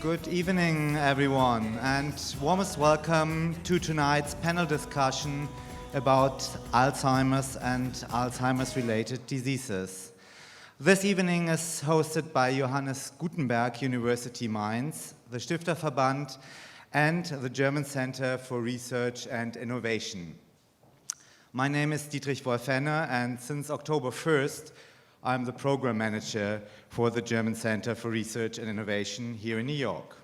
Good evening, everyone, and warmest welcome to tonight's panel discussion about Alzheimer's and Alzheimer's-related diseases. This evening is hosted by Johannes Gutenberg University Mainz, the Stifterverband, and the German Center for Research and Innovation. My name is Dietrich Wolfenner, and since October 1st, I'm the program manager for the German Center for Research and Innovation here in New York.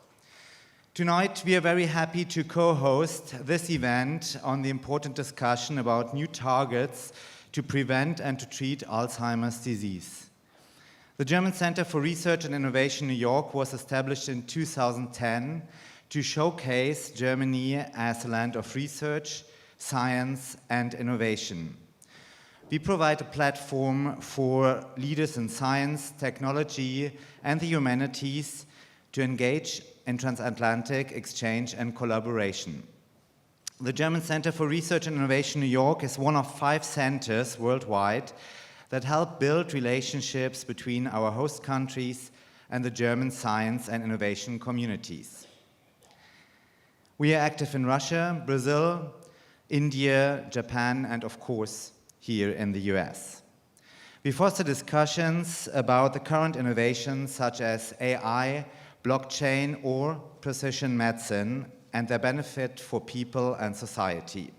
Tonight, we are very happy to co-host this event on the important discussion about new targets to prevent and to treat Alzheimer's disease. The German Center for Research and Innovation New York was established in 2010 to showcase Germany as a land of research, science, and innovation. We provide a platform for leaders in science, technology, and the humanities to engage in transatlantic exchange and collaboration. The German Center for Research and Innovation New York is one of 5 centers worldwide that help build relationships between our host countries and the German science and innovation communities. We are active in Russia, Brazil, India, Japan, and of course, here in the US. We foster discussions about the current innovations such as AI, blockchain, or precision medicine and their benefit for people and society.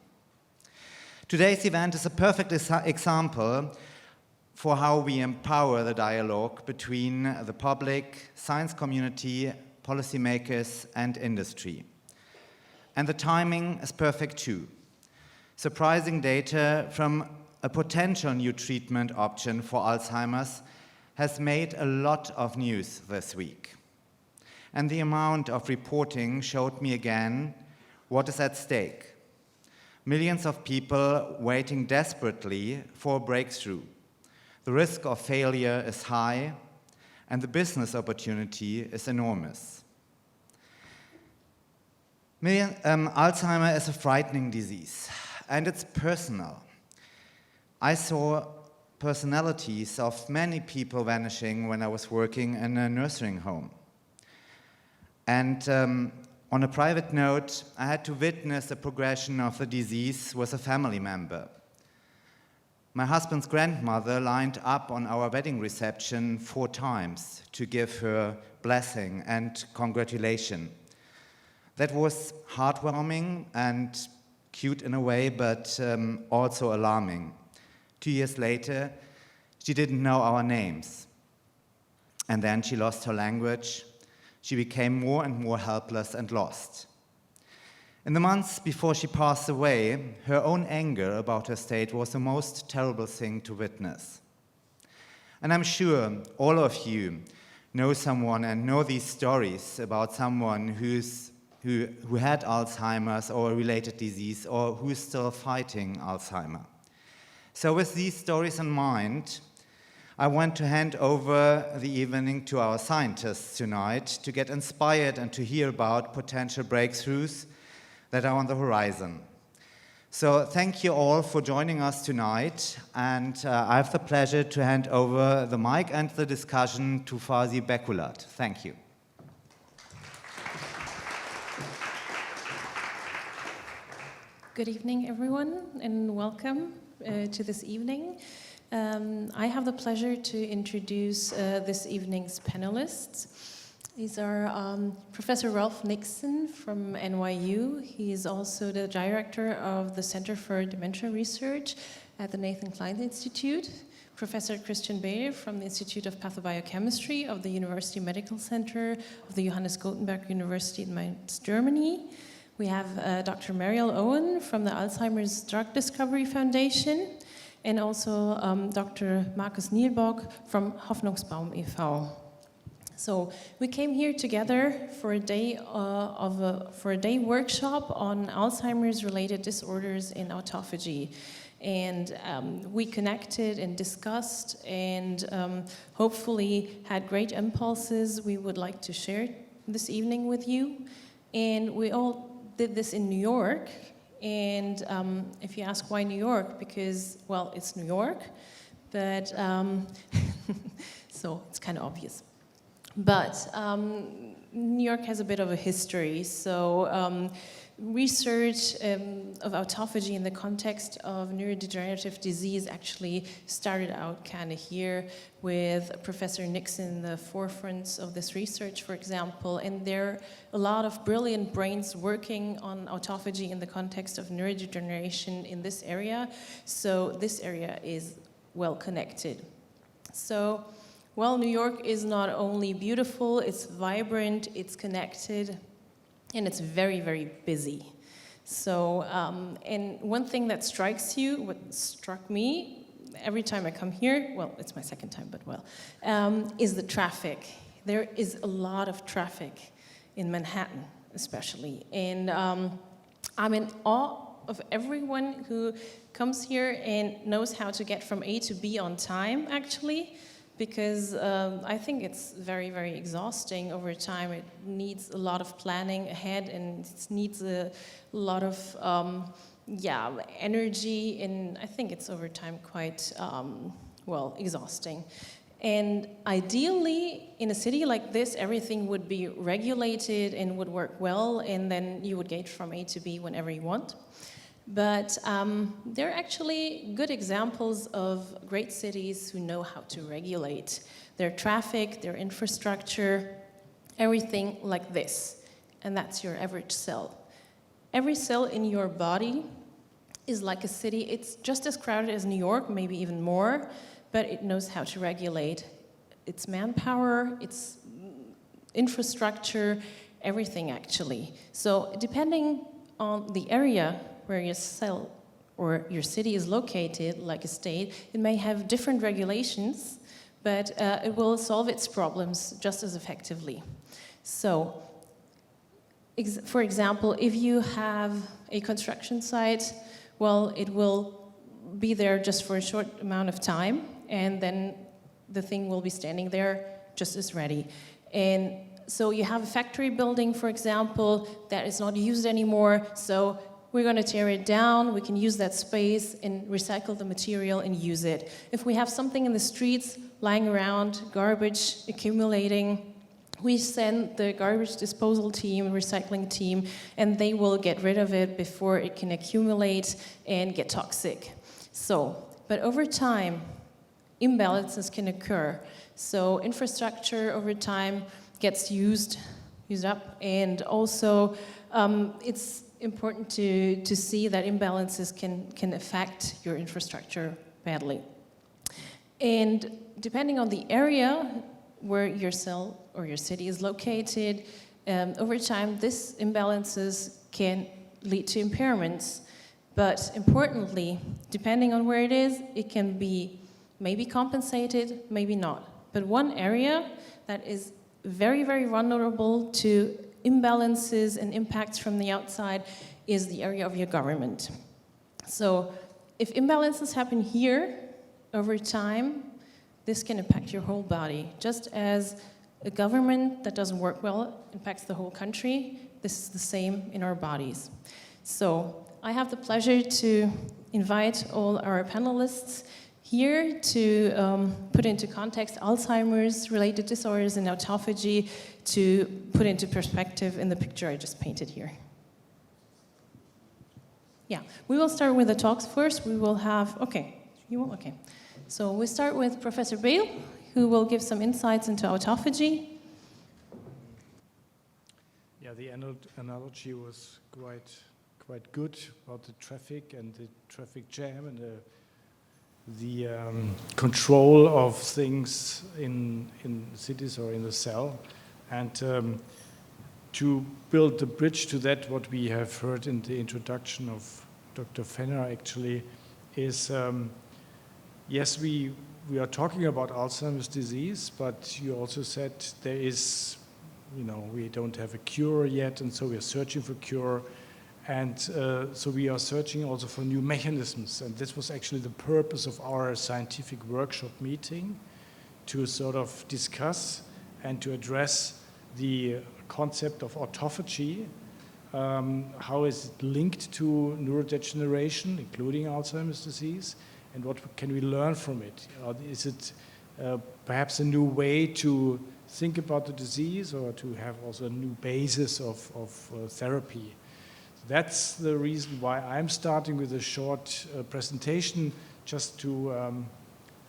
Today's event is a perfect example for how we empower the dialogue between the public, science community, policymakers, and industry. And the timing is perfect too. Surprising data from a potential new treatment option for Alzheimer's has made a lot of news this week. And the amount of reporting showed me again what is at stake. Millions of people waiting desperately for a breakthrough. The risk of failure is high, and the business opportunity is enormous. Alzheimer is a frightening disease, and it's personal. I saw personalities of many people vanishing when I was working in a nursing home. And on a private note, I had to witness the progression of the disease with a family member. My husband's grandmother lined up on our wedding reception 4 times to give her blessing and congratulation. That was heartwarming and cute in a way, but also alarming. 2 years later, she didn't know our names. And then she lost her language. She became more and more helpless and lost. In the months before she passed away, her own anger about her state was the most terrible thing to witness. And I'm sure all of you know someone and know these stories about someone who had Alzheimer's or a related disease or who is still fighting Alzheimer. So with these stories in mind, I want to hand over the evening to our scientists tonight to get inspired and to hear about potential breakthroughs that are on the horizon. So thank you all for joining us tonight, and I have the pleasure to hand over the mic and the discussion to Fazi Bekulat. Thank you. Good evening, everyone, and welcome to this evening. I have the pleasure to introduce this evening's panelists. These are Professor Ralph Nixon from NYU. He is also the director of the Center for Dementia Research at the Nathan Klein Institute. Professor Christian Beyer from the Institute of Pathobiochemistry of the University Medical Center of the Johannes Gutenberg University in Mainz, Germany. We have Dr. Mariel Owen from the Alzheimer's Drug Discovery Foundation, and also Dr. Markus Nielborg from Hoffnungsbaum e.V. So we came here together for a day workshop on Alzheimer's-related disorders in autophagy, and we connected and discussed and hopefully had great impulses we would like to share this evening with you. And we all did this in New York, and if you ask why New York, because, well, it's New York, but so it's kind of obvious. But New York has a bit of a history, so research of autophagy in the context of neurodegenerative disease actually started out kind of here with Professor Nixon in the forefront of this research, for example, and there are a lot of brilliant brains working on autophagy in the context of neurodegeneration in this area, so this area is well connected. So, well, New York is not only beautiful, it's vibrant, it's connected, and it's very, very busy. So, and one thing that strikes you, what struck me every time I come here, well, it's my second time, but well, is the traffic. There is a lot of traffic in Manhattan, especially. And I'm in awe of everyone who comes here and knows how to get from A to B on time, actually, because I think it's very, very exhausting over time. It needs a lot of planning ahead, and it needs a lot of energy, and I think it's over time quite, well, exhausting. And ideally, in a city like this, everything would be regulated and would work well, and then you would get from A to B whenever you want. But there are actually good examples of great cities who know how to regulate their traffic, their infrastructure, everything like this. And that's your average cell. Every cell in your body is like a city. It's just as crowded as New York, maybe even more, but it knows how to regulate its manpower, its infrastructure, everything actually. So depending on the area where your cell or your city is located, like a state, it may have different regulations, but it will solve its problems just as effectively. So, for example, if you have a construction site, well, it will be there just for a short amount of time, and then the thing will be standing there just as ready. And so you have a factory building, for example, that is not used anymore, so we're going to tear it down, we can use that space and recycle the material and use it. If we have something in the streets lying around, garbage accumulating, we send the garbage disposal team, recycling team, and they will get rid of it before it can accumulate and get toxic. So, but over time, imbalances can occur. So infrastructure over time gets used up, and also it's important to see that imbalances can affect your infrastructure badly. And depending on the area where your cell or your city is located, over time, these imbalances can lead to impairments. But importantly, depending on where it is, it can be maybe compensated, maybe not. But one area that is very, very vulnerable to imbalances and impacts from the outside is the area of your government. So if imbalances happen here over time, this can impact your whole body. Just as a government that doesn't work well impacts the whole country, this is the same in our bodies. So I have the pleasure to invite all our panelists here to put into context Alzheimer's, related disorders, and autophagy, to put into perspective in the picture I just painted here. Yeah, we will start with the talks first. We will have, okay, you will, okay. So we start with Professor Bale, who will give some insights into autophagy. Yeah, the analogy was quite good about the traffic and the traffic jam and the control of things in cities or in the cell, and to build the bridge to that, what we have heard in the introduction of Dr. Fenner actually is, yes, we are talking about Alzheimer's disease, but you also said there is, we don't have a cure yet, and so we are searching for cure. And so we are searching also for new mechanisms. And this was actually the purpose of our scientific workshop meeting, to sort of discuss and to address the concept of autophagy. How is it linked to neurodegeneration, including Alzheimer's disease? And what can we learn from it? Is it perhaps a new way to think about the disease or to have also a new basis of therapy. That's the reason why I'm starting with a short presentation, just to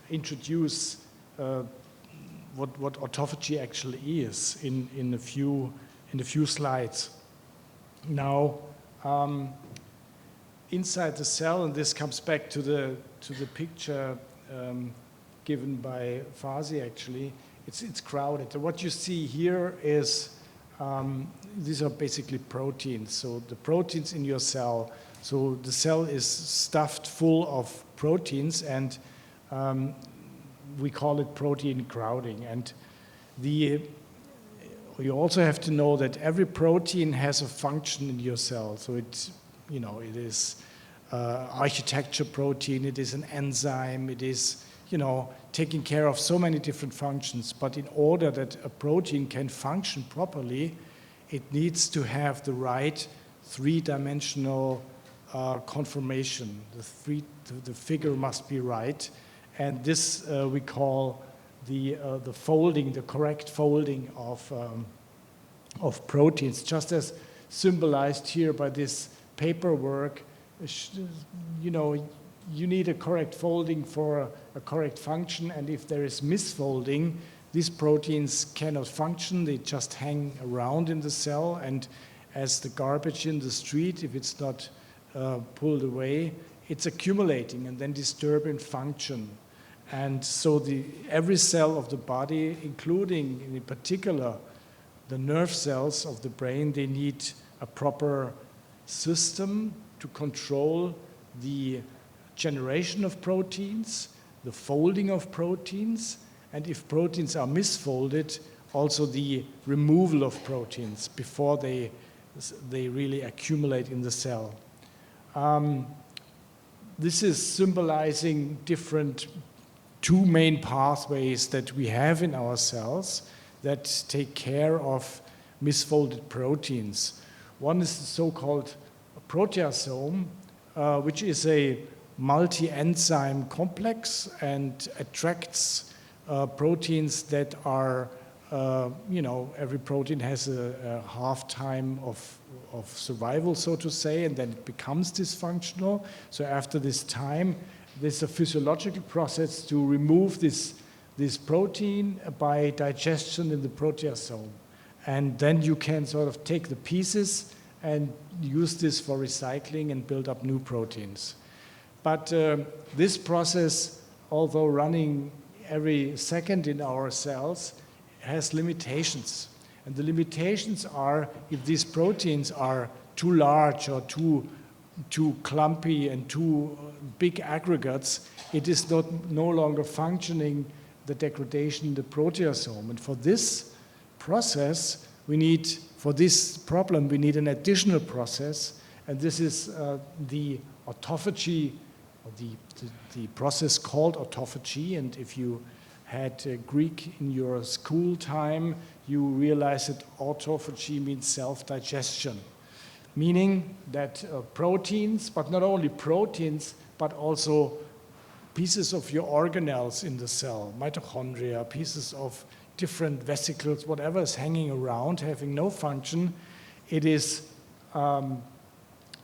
introduce what autophagy actually is in a few slides. Now, inside the cell, and this comes back to the picture given by Fasi actually, it's crowded. What you see here is these are basically proteins. So the proteins in your cell. So the cell is stuffed full of proteins, and we call it protein crowding. And you also have to know that every protein has a function in your cell. So it is architecture protein, it is an enzyme, it is taking care of so many different functions. But in order that a protein can function properly, it needs to have the right three-dimensional conformation. The figure must be right, and this we call the folding, the correct folding of proteins, just as symbolized here by this paperwork. You need a correct folding for a correct function, and if there is misfolding, these proteins cannot function. They just hang around in the cell, and as the garbage in the street, if it's not pulled away, it's accumulating and then disturbing function. And so every cell of the body, including in particular the nerve cells of the brain, they need a proper system to control the generation of proteins, the folding of proteins, and if proteins are misfolded, also the removal of proteins before they really accumulate in the cell. This is symbolizing two main pathways that we have in our cells that take care of misfolded proteins. One is the so-called proteasome, which is a multi-enzyme complex and attracts proteins that are, every protein has a half-time of survival, so to say, and then it becomes dysfunctional. So after this time, there's a physiological process to remove this protein by digestion in the proteasome. And then you can sort of take the pieces and use this for recycling and build up new proteins. But this process, although running every second in our cells, has limitations. And the limitations are if these proteins are too large or too clumpy and too big aggregates, it is no longer functioning, the degradation in the proteasome. And for this process, for this problem, we need an additional process, and this is the autophagy, or the process called autophagy. And if you had Greek in your school time, you realize that autophagy means self-digestion, meaning that proteins, but not only proteins, but also pieces of your organelles in the cell, mitochondria, pieces of different vesicles, whatever is hanging around, having no function, it is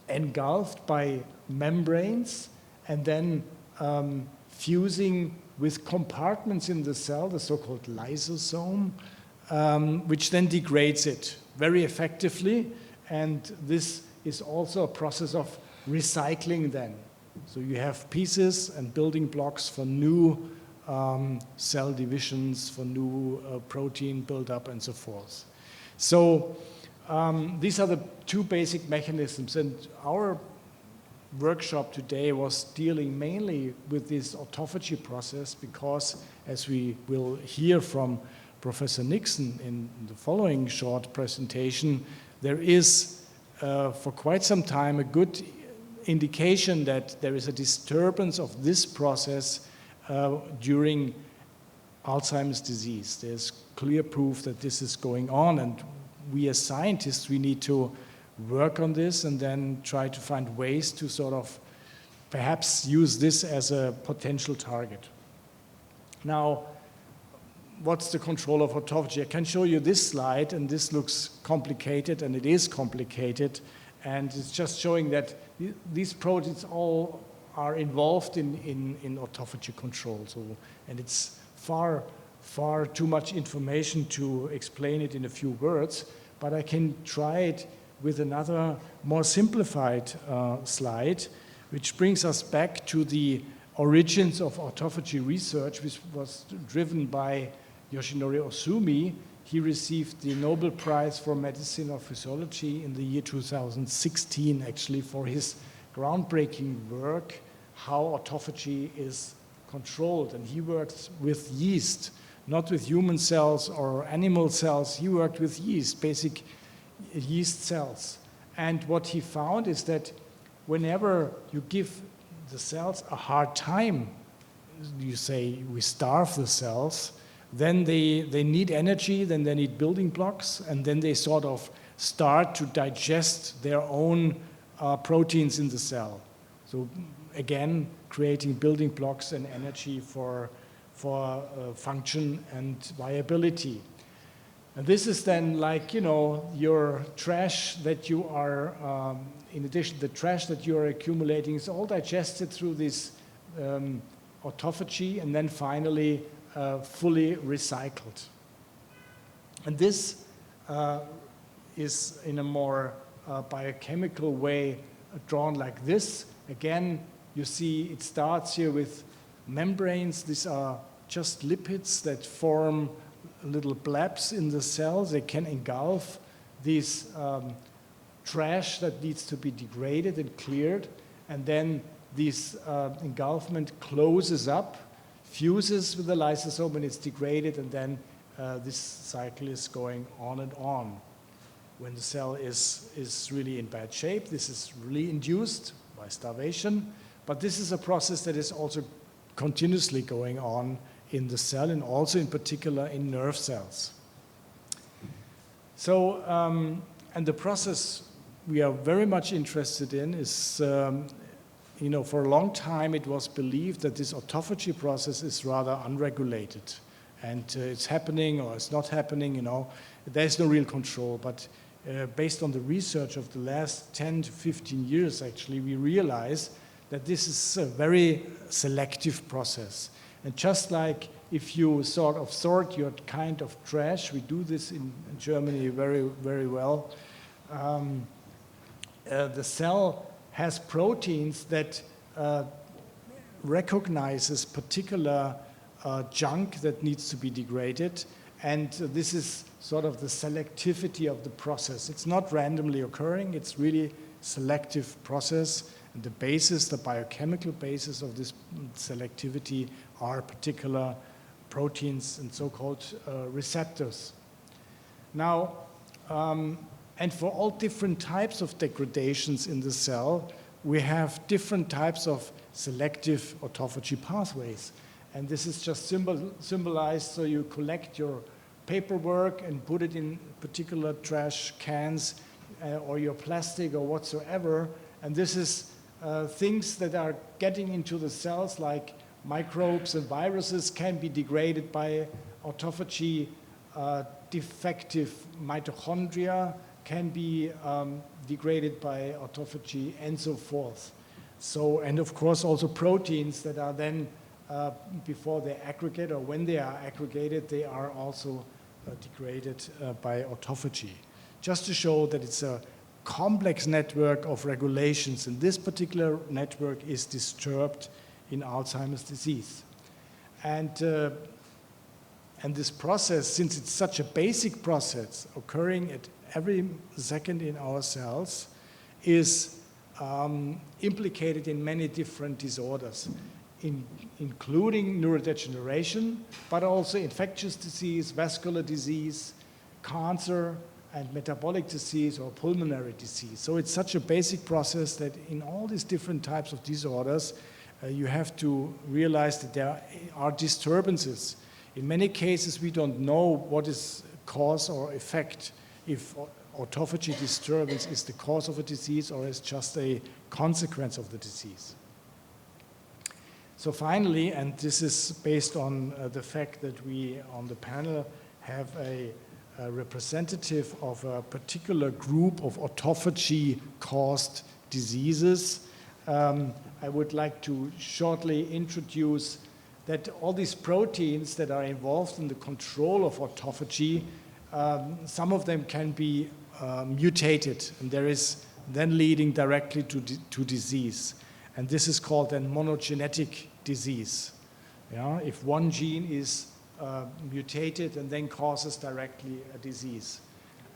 engulfed by membranes and then fusing with compartments in the cell, the so-called lysosome, which then degrades it very effectively. And this is also a process of recycling then. So you have pieces and building blocks for new cell divisions, for new protein buildup and so forth. So these are the two basic mechanisms. And our workshop today was dealing mainly with this autophagy process because, as we will hear from Professor Nixon in the following short presentation, there is for quite some time a good indication that there is a disturbance of this process during Alzheimer's disease. There's clear proof that this is going on, and we as scientists, we need to work on this and then try to find ways to sort of perhaps use this as a potential target. Now, what's the control of autophagy? I can show you this slide, and this looks complicated, and it is complicated. And it's just showing that these proteins all are involved in autophagy control. So, and it's far too much information to explain it in a few words, but I can try it with another more simplified slide, which brings us back to the origins of autophagy research, which was driven by Yoshinori Osumi. He received the Nobel Prize for Medicine or Physiology in the year 2016, actually, for his groundbreaking work, how autophagy is controlled. And he worked with yeast, not with human cells or animal cells. He worked with yeast, basic yeast cells. And what he found is that whenever you give the cells a hard time, you say we starve the cells, then they need energy, then they need building blocks, and then they sort of start to digest their own proteins in the cell. So again, creating building blocks and energy for function and viability. And this is then like, you know, your trash that you are, in addition, the trash that you are accumulating is all digested through this autophagy and then finally fully recycled. And this is in a more biochemical way drawn like this. Again, you see it starts here with membranes. These are just lipids that form little blebs in the cells. They can engulf these trash that needs to be degraded and cleared. And then this engulfment closes up, fuses with the lysosome, and it's degraded, and then this cycle is going on and on. When the cell is really in bad shape, this is really induced by starvation, but this is a process that is also continuously going on in the cell, and also in particular in nerve cells. So, and the process we are very much interested in is, you know, for a long time it was believed that this autophagy process is rather unregulated, and it's happening or it's not happening, you know, there's no real control. But based on the research of the last 10 to 15 years, actually, we realize that this is a very selective process. And just like if you sort of sort your kind of trash, we do this in Germany very, very well, the cell has proteins that recognizes particular junk that needs to be degraded. And this is sort of the selectivity of the process. It's not randomly occurring, it's really selective process. And the basis, the biochemical basis of this selectivity are particular proteins and so-called receptors. Now, and for all different types of degradations in the cell, we have different types of selective autophagy pathways. And this is just symbolized, so you collect your paperwork and put it in particular trash cans or your plastic or whatsoever. And this is things that are getting into the cells, like microbes and viruses can be degraded by autophagy. Defective mitochondria can be degraded by autophagy, and so forth. So, and of course also proteins that are then, before they aggregate or when they are aggregated, they are also degraded by autophagy. Just to show that it's a complex network of regulations, and this particular network is disturbed in Alzheimer's disease. And this process, since it's such a basic process occurring at every second in our cells, is implicated in many different disorders, including neurodegeneration, but also infectious disease, vascular disease, cancer, and metabolic disease or pulmonary disease. So it's such a basic process that in all these different types of disorders, you have to realize that there are disturbances. In many cases, we don't know what is cause or effect, if autophagy disturbance is the cause of a disease or is just a consequence of the disease. So finally, and this is based on the fact that we on the panel have a representative of a particular group of autophagy-caused diseases, I would like to shortly introduce that all these proteins that are involved in the control of autophagy, some of them can be mutated, and there is then leading directly to disease. And this is called a monogenetic disease. Yeah? If one gene is mutated and then causes directly a disease.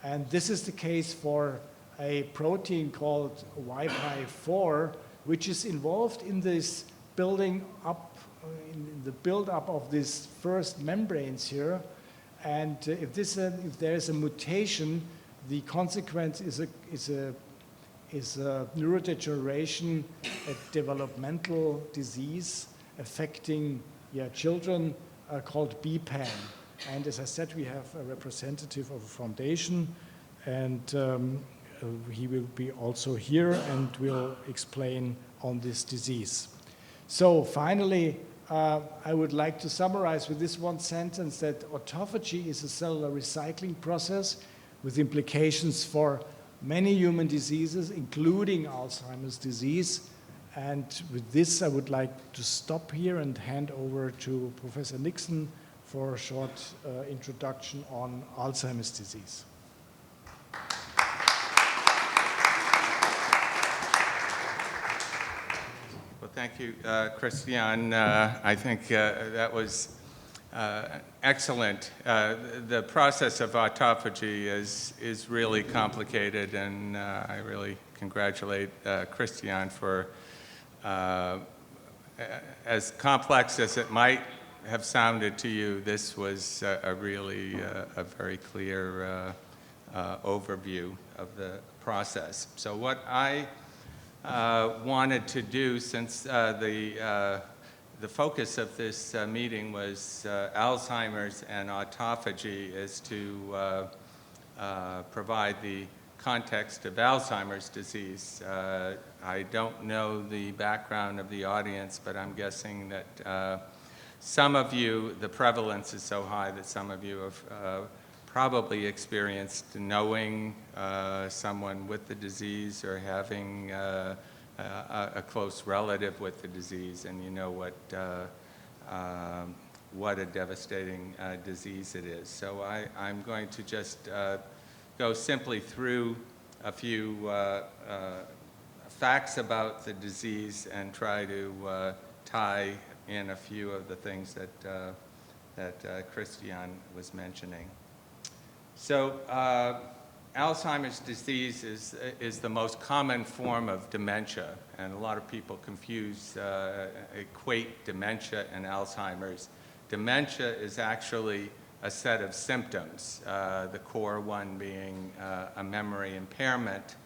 And this is the case for a protein called YPI4, which is involved in this building up, in the build-up of these first membranes here. And if there is a mutation, the consequence is a neurodegeneration, a developmental disease affecting children called BPAN. And as I said, we have a representative of a foundation, and he will be also here and will explain on this disease. So finally, I would like to summarize with this one sentence that autophagy is a cellular recycling process with implications for many human diseases, including Alzheimer's disease. And with this, I would like to stop here and hand over to Professor Nixon for a short introduction on Alzheimer's disease. Well, thank you, Christian. I think that was excellent. The process of autophagy is really complicated, and I really congratulate Christian for, as complex as it might have sounded to you, this was a really a very clear overview of the process. So what I wanted to do, since the focus of this meeting was Alzheimer's and autophagy, is to provide the context of Alzheimer's disease. I don't know the background of the audience, but I'm guessing that some of you, the prevalence is so high that some of you have probably experienced knowing someone with the disease or having a close relative with the disease, and you know what a devastating disease it is. So I'm going to just go simply through a few facts about the disease and try to tie in a few of the things that Christian was mentioning. So Alzheimer's disease is the most common form of dementia, and a lot of people equate dementia and Alzheimer's. Dementia is actually a set of symptoms, the core one being a memory impairment,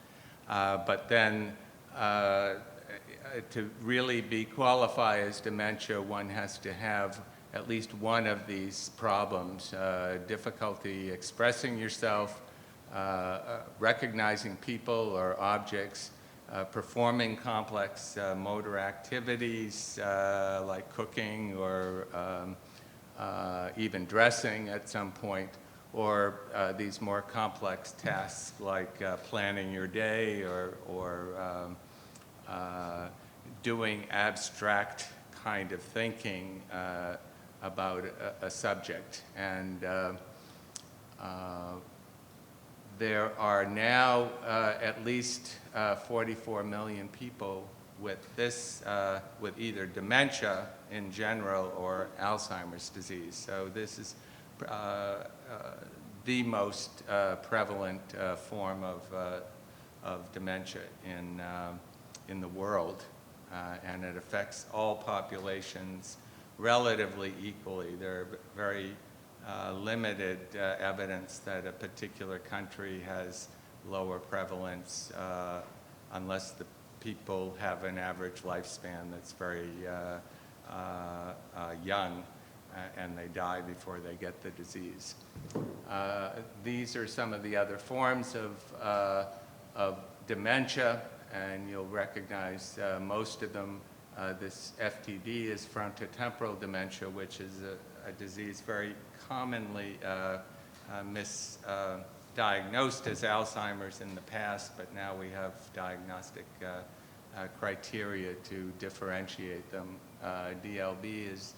but then to really qualify as dementia, one has to have at least one of these problems: difficulty expressing yourself, recognizing people or objects, performing complex motor activities like cooking or even dressing at some point, or these more complex tasks like planning your day or doing abstract kind of thinking about a subject. And there are now at least 44 million people with this, with either dementia in general or Alzheimer's disease. So this is the most prevalent form of dementia in the world, and it affects all populations relatively equally. There are very limited evidence that a particular country has lower prevalence unless the people have an average lifespan that's very young and they die before they get the disease. These are some of the other forms of dementia, and you'll recognize most of them This FTD is frontotemporal dementia, which is a disease very commonly misdiagnosed as Alzheimer's in the past, but now we have diagnostic criteria to differentiate them. DLB is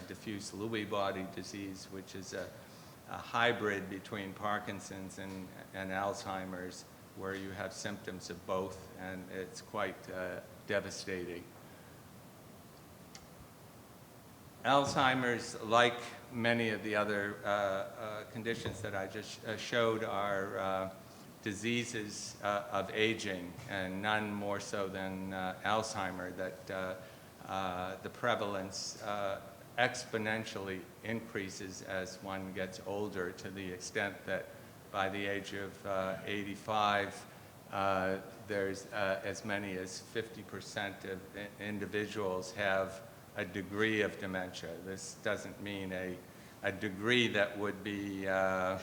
diffuse Lewy body disease, which is a hybrid between Parkinson's and Alzheimer's, where you have symptoms of both, and it's quite devastating. Alzheimer's, like many of the other conditions that I just showed, are diseases of aging, and none more so than Alzheimer, that the prevalence exponentially increases as one gets older, to the extent that by the age of 85, there's as many as 50% of individuals have a degree of dementia. This doesn't mean a degree that would be a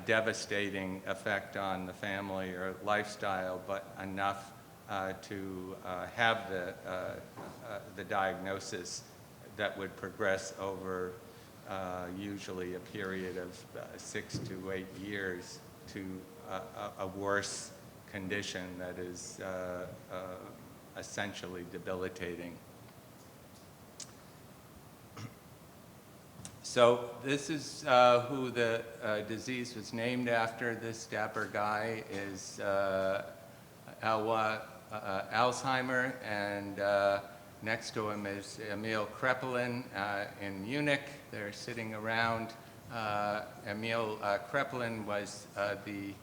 devastating effect on the family or lifestyle, but enough to have the diagnosis that would progress over usually a period of 6 to 8 years to a worse condition that is essentially debilitating. So this is who the disease was named after. This dapper guy is Alzheimer, and next to him is Emil Kraepelin in Munich. They're sitting around. Emil Kraepelin was the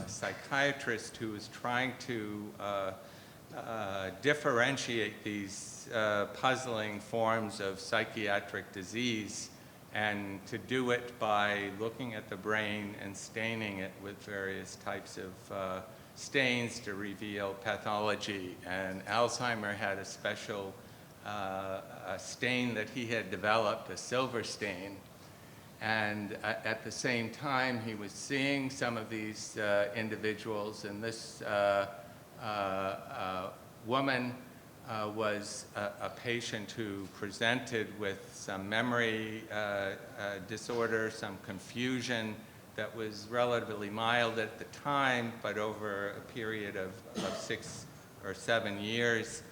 psychiatrist who was trying to differentiate these puzzling forms of psychiatric disease, and to do it by looking at the brain and staining it with various types of stains to reveal pathology. And Alzheimer had a special stain that he had developed, a silver stain. And at the same time, he was seeing some of these individuals, and this woman was a patient who presented with some memory disorder, some confusion that was relatively mild at the time, but over a period of 6 or 7 years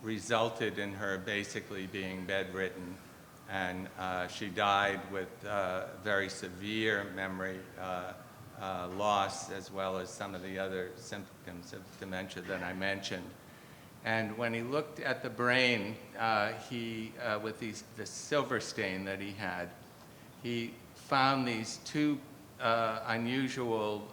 resulted in her basically being bedridden. And she died with very severe memory loss, as well as some of the other symptoms of dementia that I mentioned. And when he looked at the brain, with the silver stain that he had, he found these two unusual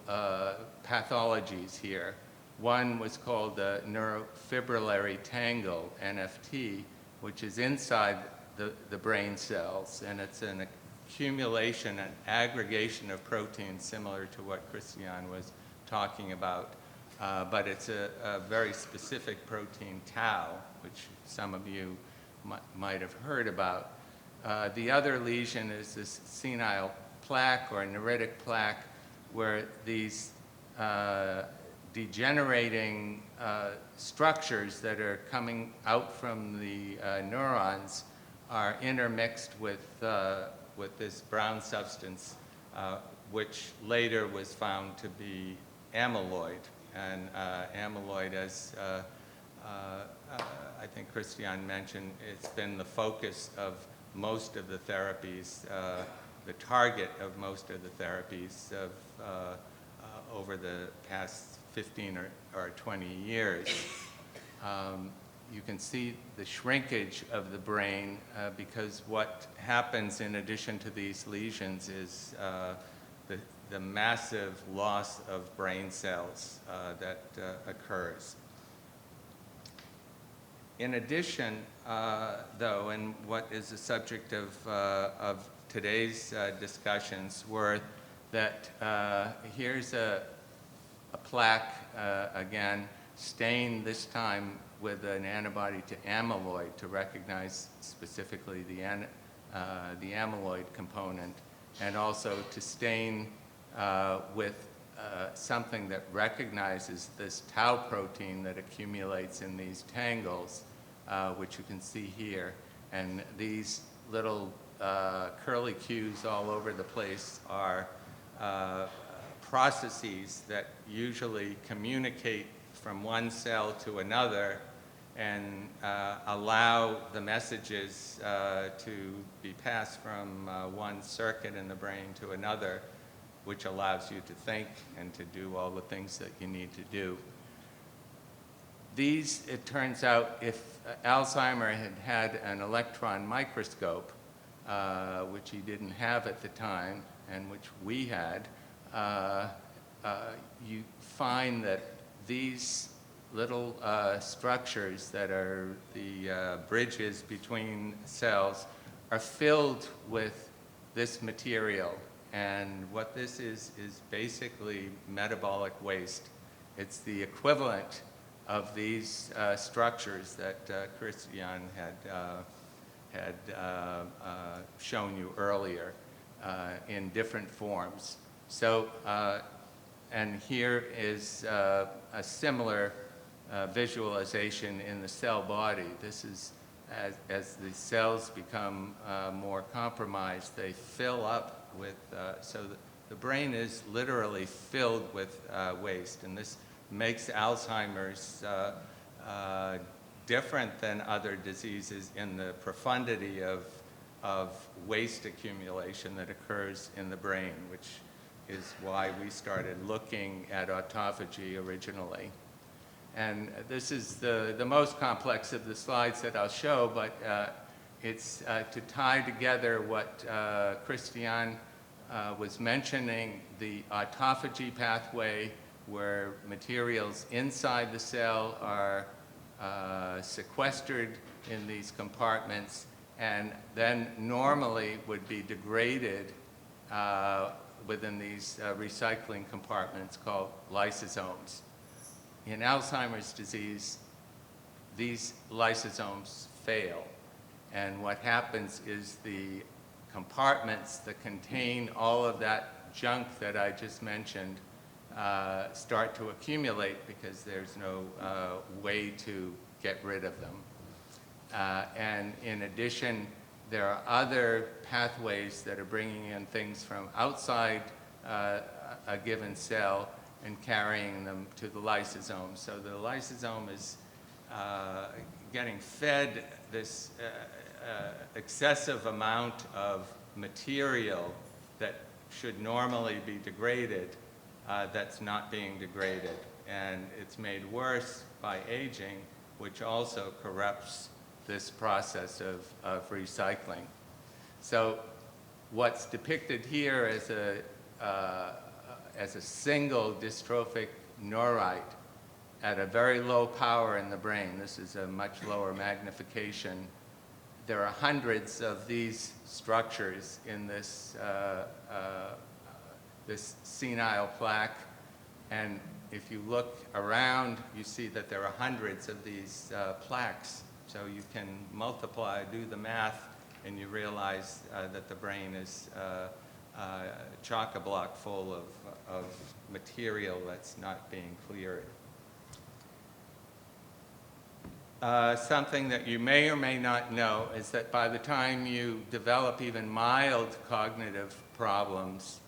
pathologies here. One was called the neurofibrillary tangle, NFT, which is inside the brain cells, and it's an accumulation and aggregation of proteins similar to what Christian was talking about, but it's a very specific protein, tau, which some of you might have heard about. The other lesion is this senile plaque or neuritic plaque, where these degenerating structures that are coming out from the neurons are intermixed with this brown substance, which later was found to be amyloid. And amyloid, as I think Christian mentioned, it's been the focus of most of the therapies, the target of most of the therapies over the past 15 or 20 years. You can see the shrinkage of the brain because what happens in addition to these lesions is the massive loss of brain cells that occurs. In addition, though, and what is the subject of today's discussions, were that here's a plaque, again, stained this time with an antibody to amyloid to recognize specifically the amyloid component, and also to stain with something that recognizes this tau protein that accumulates in these tangles, which you can see here. And these little curly cues all over the place are processes that usually communicate from one cell to another and allow the messages to be passed from one circuit in the brain to another, which allows you to think and to do all the things that you need to do. These, it turns out, if Alzheimer had had an electron microscope, which he didn't have at the time, and which we had, you find that these little structures that are the bridges between cells are filled with this material. And what this is basically metabolic waste. It's the equivalent of these structures that Christian had shown you earlier in different forms. So, and here is a similar visualization in the cell body. This is as the cells become more compromised, they fill up with, so the brain is literally filled with waste, and this makes Alzheimer's different than other diseases in the profundity of waste accumulation that occurs in the brain, which is why we started looking at autophagy originally. And this is the most complex of the slides that I'll show, but it's to tie together what Christian was mentioning, the autophagy pathway, where materials inside the cell are sequestered in these compartments and then normally would be degraded within these recycling compartments called lysosomes. In Alzheimer's disease, these lysosomes fail. And what happens is the compartments that contain all of that junk that I just mentioned start to accumulate because there's no way to get rid of them. And in addition, there are other pathways that are bringing in things from outside a given cell and carrying them to the lysosome. So the lysosome is getting fed this excessive amount of material that should normally be degraded that's not being degraded. And it's made worse by aging, which also corrupts this process of recycling. So what's depicted here as a single dystrophic neurite at a very low power in the brain, this is a much lower magnification, there are hundreds of these structures in this, this senile plaque. And if you look around, you see that there are hundreds of these plaques. So you can multiply, do the math, and you realize that the brain is chock-a-block full of material that's not being cleared. Something that you may or may not know is that by the time you develop even mild cognitive problems,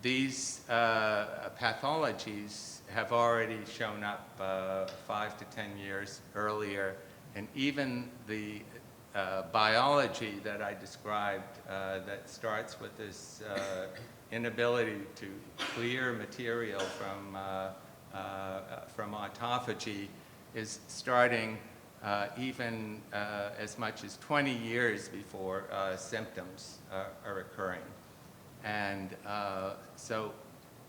these pathologies have already shown up 5 to 10 years earlier, and even the biology that I described that starts with this inability to clear material from autophagy is starting even as much as 20 years before symptoms are occurring. And so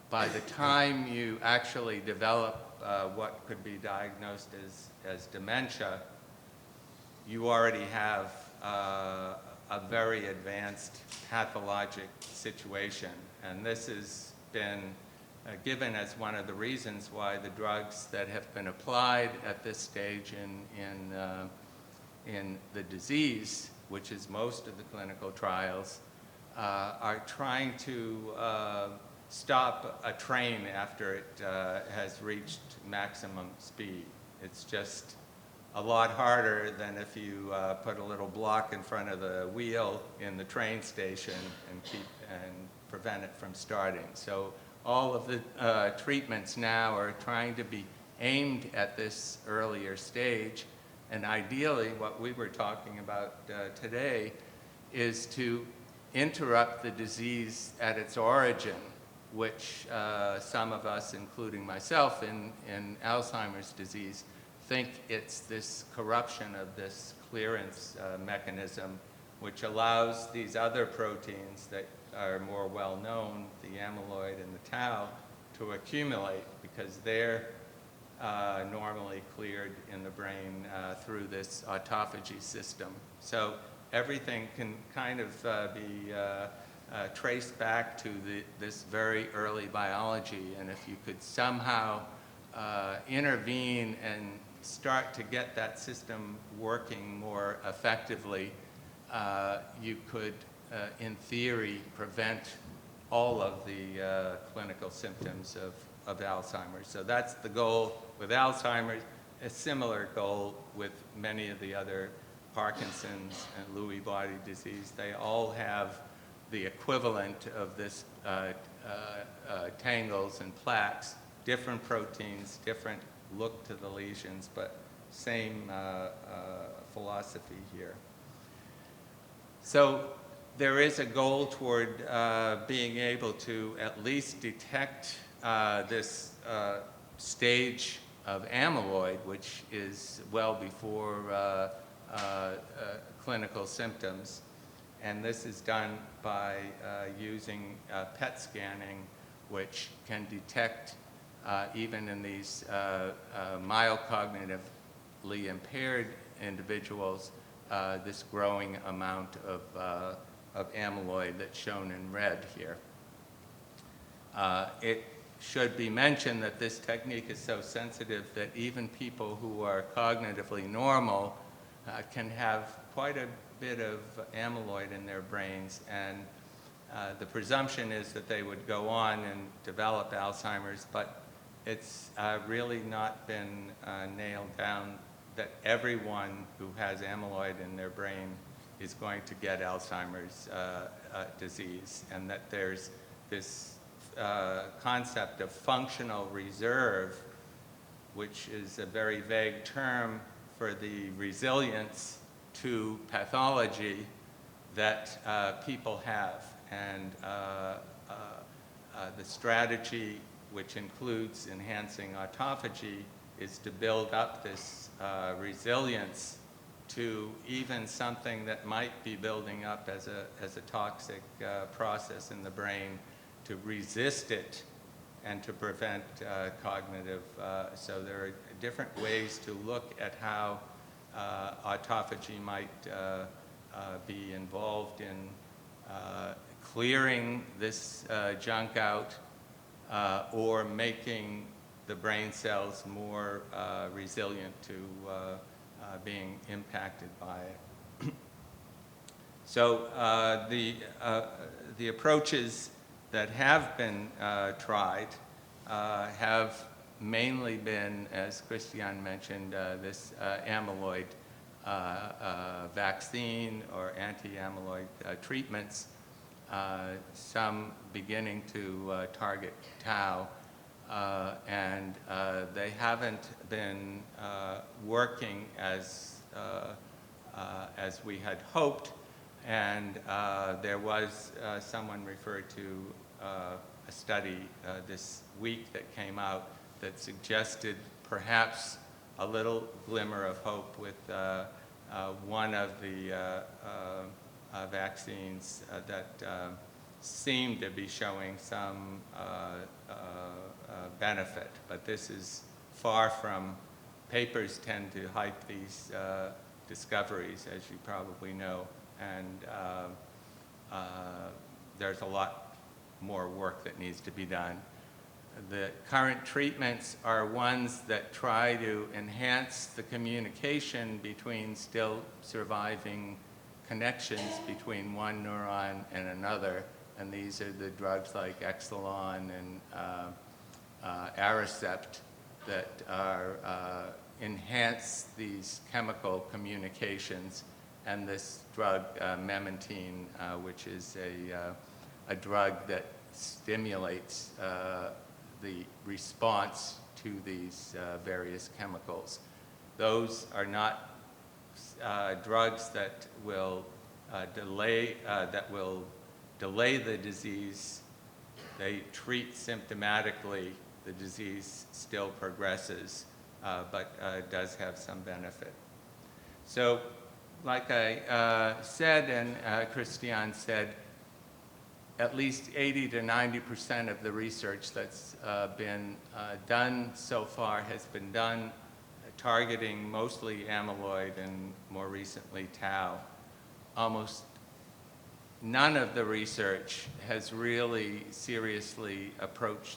by the time you actually develop what could be diagnosed as dementia, you already have a very advanced pathologic situation. And this has been given as one of the reasons why the drugs that have been applied at this stage in the disease, which is most of the clinical trials, are trying to stop a train after it has reached maximum speed. It's just a lot harder than if you put a little block in front of the wheel in the train station and prevent it from starting. So all of the treatments now are trying to be aimed at this earlier stage, and ideally what we were talking about today is to interrupt the disease at its origin, which some of us, including myself in Alzheimer's disease, think it's this corruption of this clearance mechanism, which allows these other proteins that are more well known, the amyloid and the tau, to accumulate because they're normally cleared in the brain through this autophagy system. So everything can kind of be traced back to this very early biology, and if you could somehow intervene and start to get that system working more effectively, you could, in theory, prevent all of the clinical symptoms of Alzheimer's. So that's the goal with Alzheimer's, a similar goal with many of the other Parkinson's and Lewy body disease. They all have the equivalent of this tangles and plaques, different proteins, different look to the lesions, but same philosophy here. So there is a goal toward being able to at least detect this stage of amyloid, which is well before clinical symptoms. And this is done by using PET scanning, which can detect, even in these mild cognitively impaired individuals, this growing amount of amyloid that's shown in red here. It should be mentioned that this technique is so sensitive that even people who are cognitively normal can have quite a bit of amyloid in their brains, and the presumption is that they would go on and develop Alzheimer's, but it's really not been nailed down that everyone who has amyloid in their brain is going to get Alzheimer's disease, and that there's this concept of functional reserve, which is a very vague term for the resilience to pathology that people have. And the strategy, which includes enhancing autophagy, is to build up this resilience to even something that might be building up as a toxic process in the brain, to resist it and to prevent cognitive. So there are different ways to look at how autophagy might be involved in clearing this junk out or making the brain cells more resilient to being impacted by it. So the approaches that have been tried have mainly been, as Christian mentioned, this amyloid vaccine or anti-amyloid treatments, some beginning to target tau, and they haven't been working as we had hoped. And there was someone referred to a study this week that came out that suggested perhaps a little glimmer of hope with one of the vaccines that seemed to be showing some benefit. But this is far from, papers tend to hype these discoveries, as you probably know, and there's a lot more work that needs to be done. The current treatments are ones that try to enhance the communication between still surviving connections between one neuron and another, and these are the drugs like Exelon and Aricept that are enhance these chemical communications, and this drug memantine, which is a drug that stimulates the response to these various chemicals. Those are not drugs that will delay the disease. They treat symptomatically. The disease still progresses, but does have some benefit. So, like I said, and Christian said, at least 80 to 90% of the research that's been done so far has been done targeting mostly amyloid and more recently tau. Almost none of the research has really seriously approached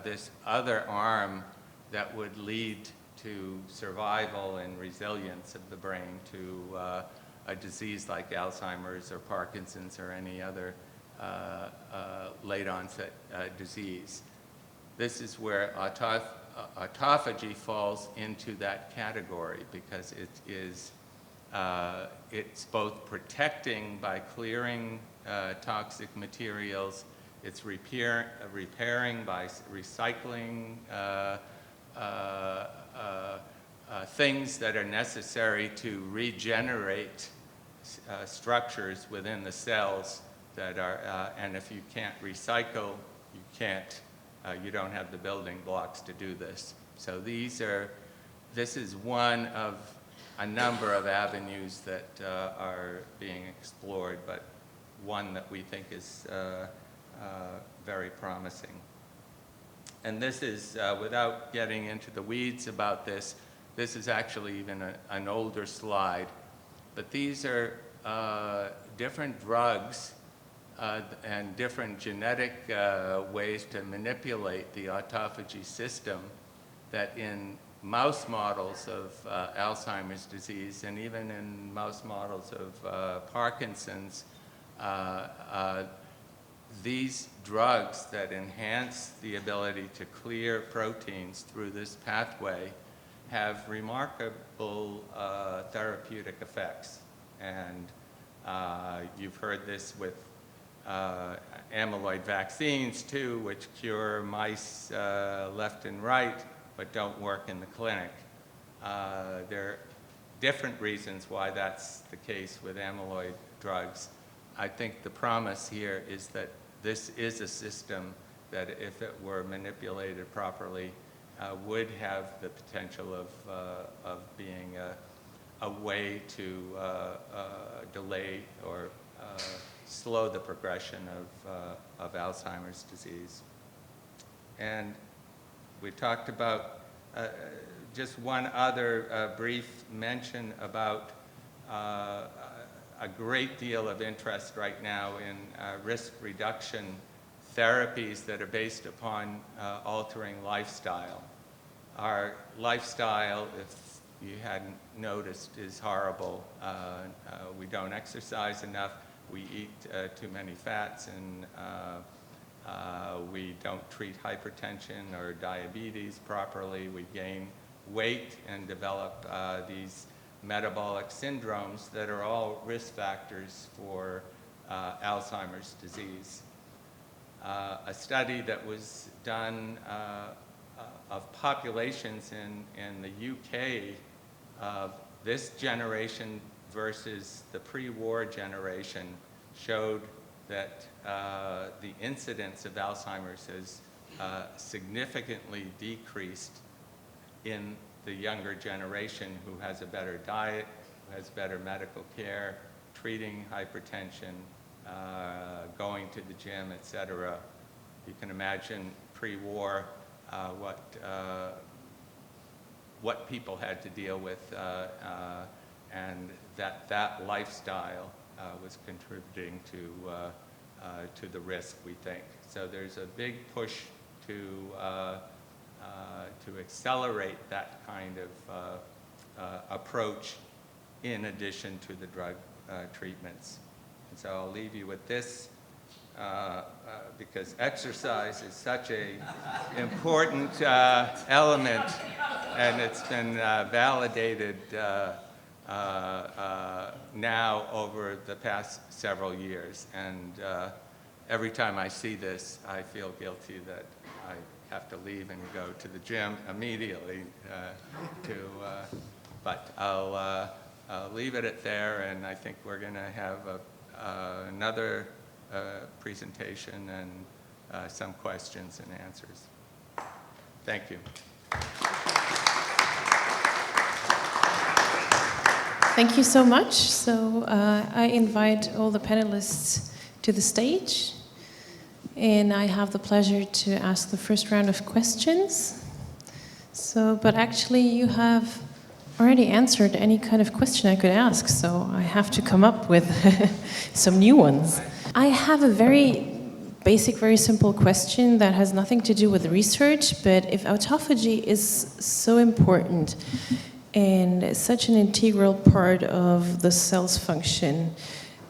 this other arm that would lead to survival and resilience of the brain to a disease like Alzheimer's or Parkinson's or any other late onset disease. This is where autophagy falls into that category because it is it's both protecting by clearing toxic materials, it's repairing by recycling things that are necessary to regenerate structures within the cells that are, and if you can't recycle, you don't have the building blocks to do this. So this is one of a number of avenues that are being explored, but one that we think is very promising. And this is, without getting into the weeds about this, this is actually even an older slide, but these are different drugs and different genetic ways to manipulate the autophagy system that in mouse models of Alzheimer's disease and even in mouse models of Parkinson's, these drugs that enhance the ability to clear proteins through this pathway have remarkable therapeutic effects. And you've heard this with amyloid vaccines too, which cure mice left and right, but don't work in the clinic. There are different reasons why that's the case with amyloid drugs. I think the promise here is that this is a system that, if it were manipulated properly, would have the potential of being a way to delay or slow the progression of Alzheimer's disease. And we talked about just one other brief mention about a great deal of interest right now in risk reduction therapies that are based upon altering lifestyle. Our lifestyle, if you hadn't noticed, is horrible. We don't exercise enough. We eat too many fats, and we don't treat hypertension or diabetes properly. We gain weight and develop these metabolic syndromes that are all risk factors for Alzheimer's disease. A study that was done of populations in the UK of this generation versus the pre-war generation showed that the incidence of Alzheimer's has significantly decreased in the younger generation who has a better diet, who has better medical care, treating hypertension, going to the gym, etc. You can imagine pre-war what people had to deal with, and that lifestyle was contributing to the risk, we think. So there's a big push to accelerate that kind of approach in addition to the drug treatments. And so I'll leave you with this. because exercise is such a important element, and it's been validated now over the past several years. And every time I see this, I feel guilty that I have to leave and go to the gym immediately but I'll leave it at there, and I think we're going to have another presentation and some questions and answers. Thank you. Thank you so much. So I invite all the panelists to the stage, and I have the pleasure to ask the first round of questions. So, but actually you have already answered any kind of question I could ask, so I have to come up with some new ones. I have a very basic, very simple question that has nothing to do with research, but if autophagy is so important and such an integral part of the cell's function,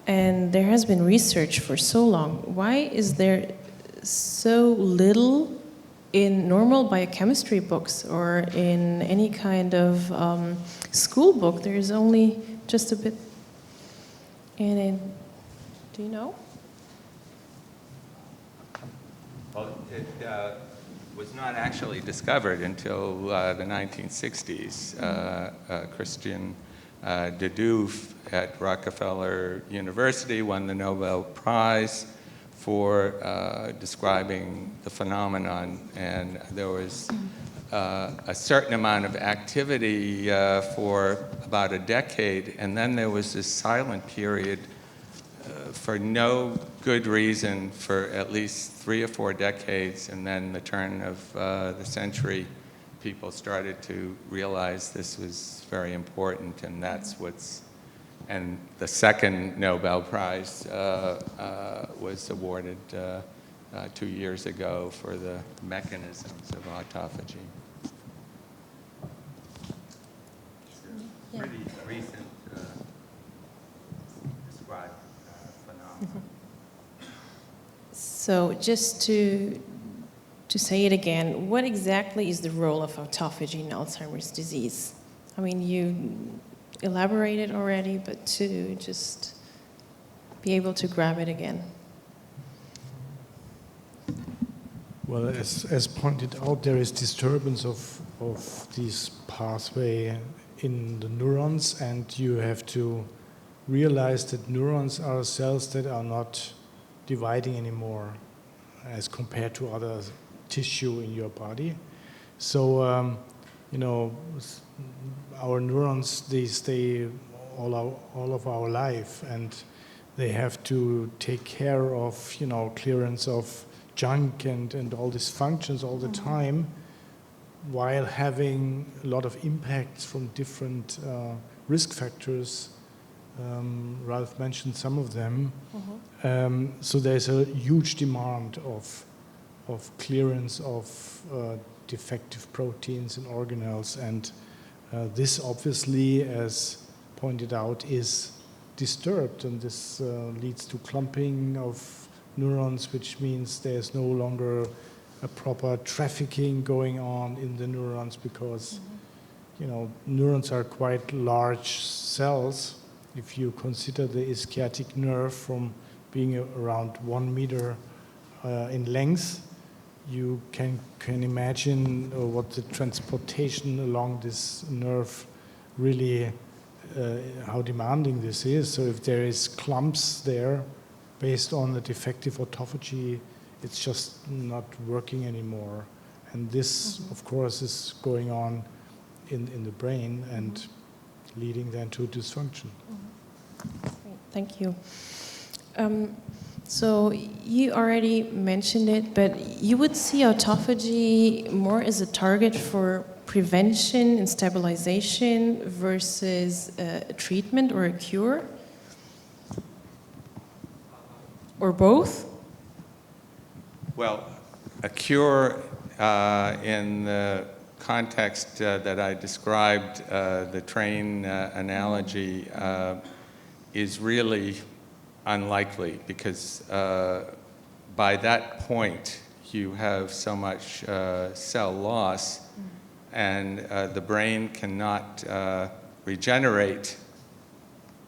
and there has been research for so long, why is there so little in normal biochemistry books or in any kind of school book? There is only just a bit. And do you know? Well, it was not actually discovered until the 1960s. Christian Duve at Rockefeller University won the Nobel Prize for describing the phenomenon, and there was a certain amount of activity for about a decade, and then there was this silent period for no good reason for at least 3 or 4 decades, and then the turn of the century, people started to realize this was very important, and that's what's. And the second Nobel Prize was awarded 2 years ago for the mechanisms of autophagy. Yeah. Pretty recent described phenomenon. So just to say it again, what exactly is the role of autophagy in Alzheimer's disease? I mean, you elaborated already, but to just be able to grab it again. Well, as pointed out, there is disturbance of this pathway in the neurons, and you have to realize that neurons are cells that are not dividing anymore as compared to other tissue in your body. So, our neurons, they stay all of our life, and they have to take care of, clearance of junk and all these functions all the time, while having a lot of impacts from different risk factors. Ralph mentioned some of them. So there's a huge demand of clearance of defective proteins and organelles, and this obviously, as pointed out, is disturbed, and this leads to clumping of neurons, which means there's no longer a proper trafficking going on in the neurons, because neurons are quite large cells. If you consider the ischiatic nerve from being around 1 meter in length, you can imagine what the transportation along this nerve really, how demanding this is. So if there is clumps there based on the defective autophagy, it's just not working anymore. And this, of course, is going on in the brain and leading then to dysfunction. Great, thank you. So you already mentioned it, but you would see autophagy more as a target for prevention and stabilization versus a treatment or a cure? Or both? Well, a cure in the context that I described, the train analogy, is really unlikely, because by that point, you have so much cell loss, and the brain cannot regenerate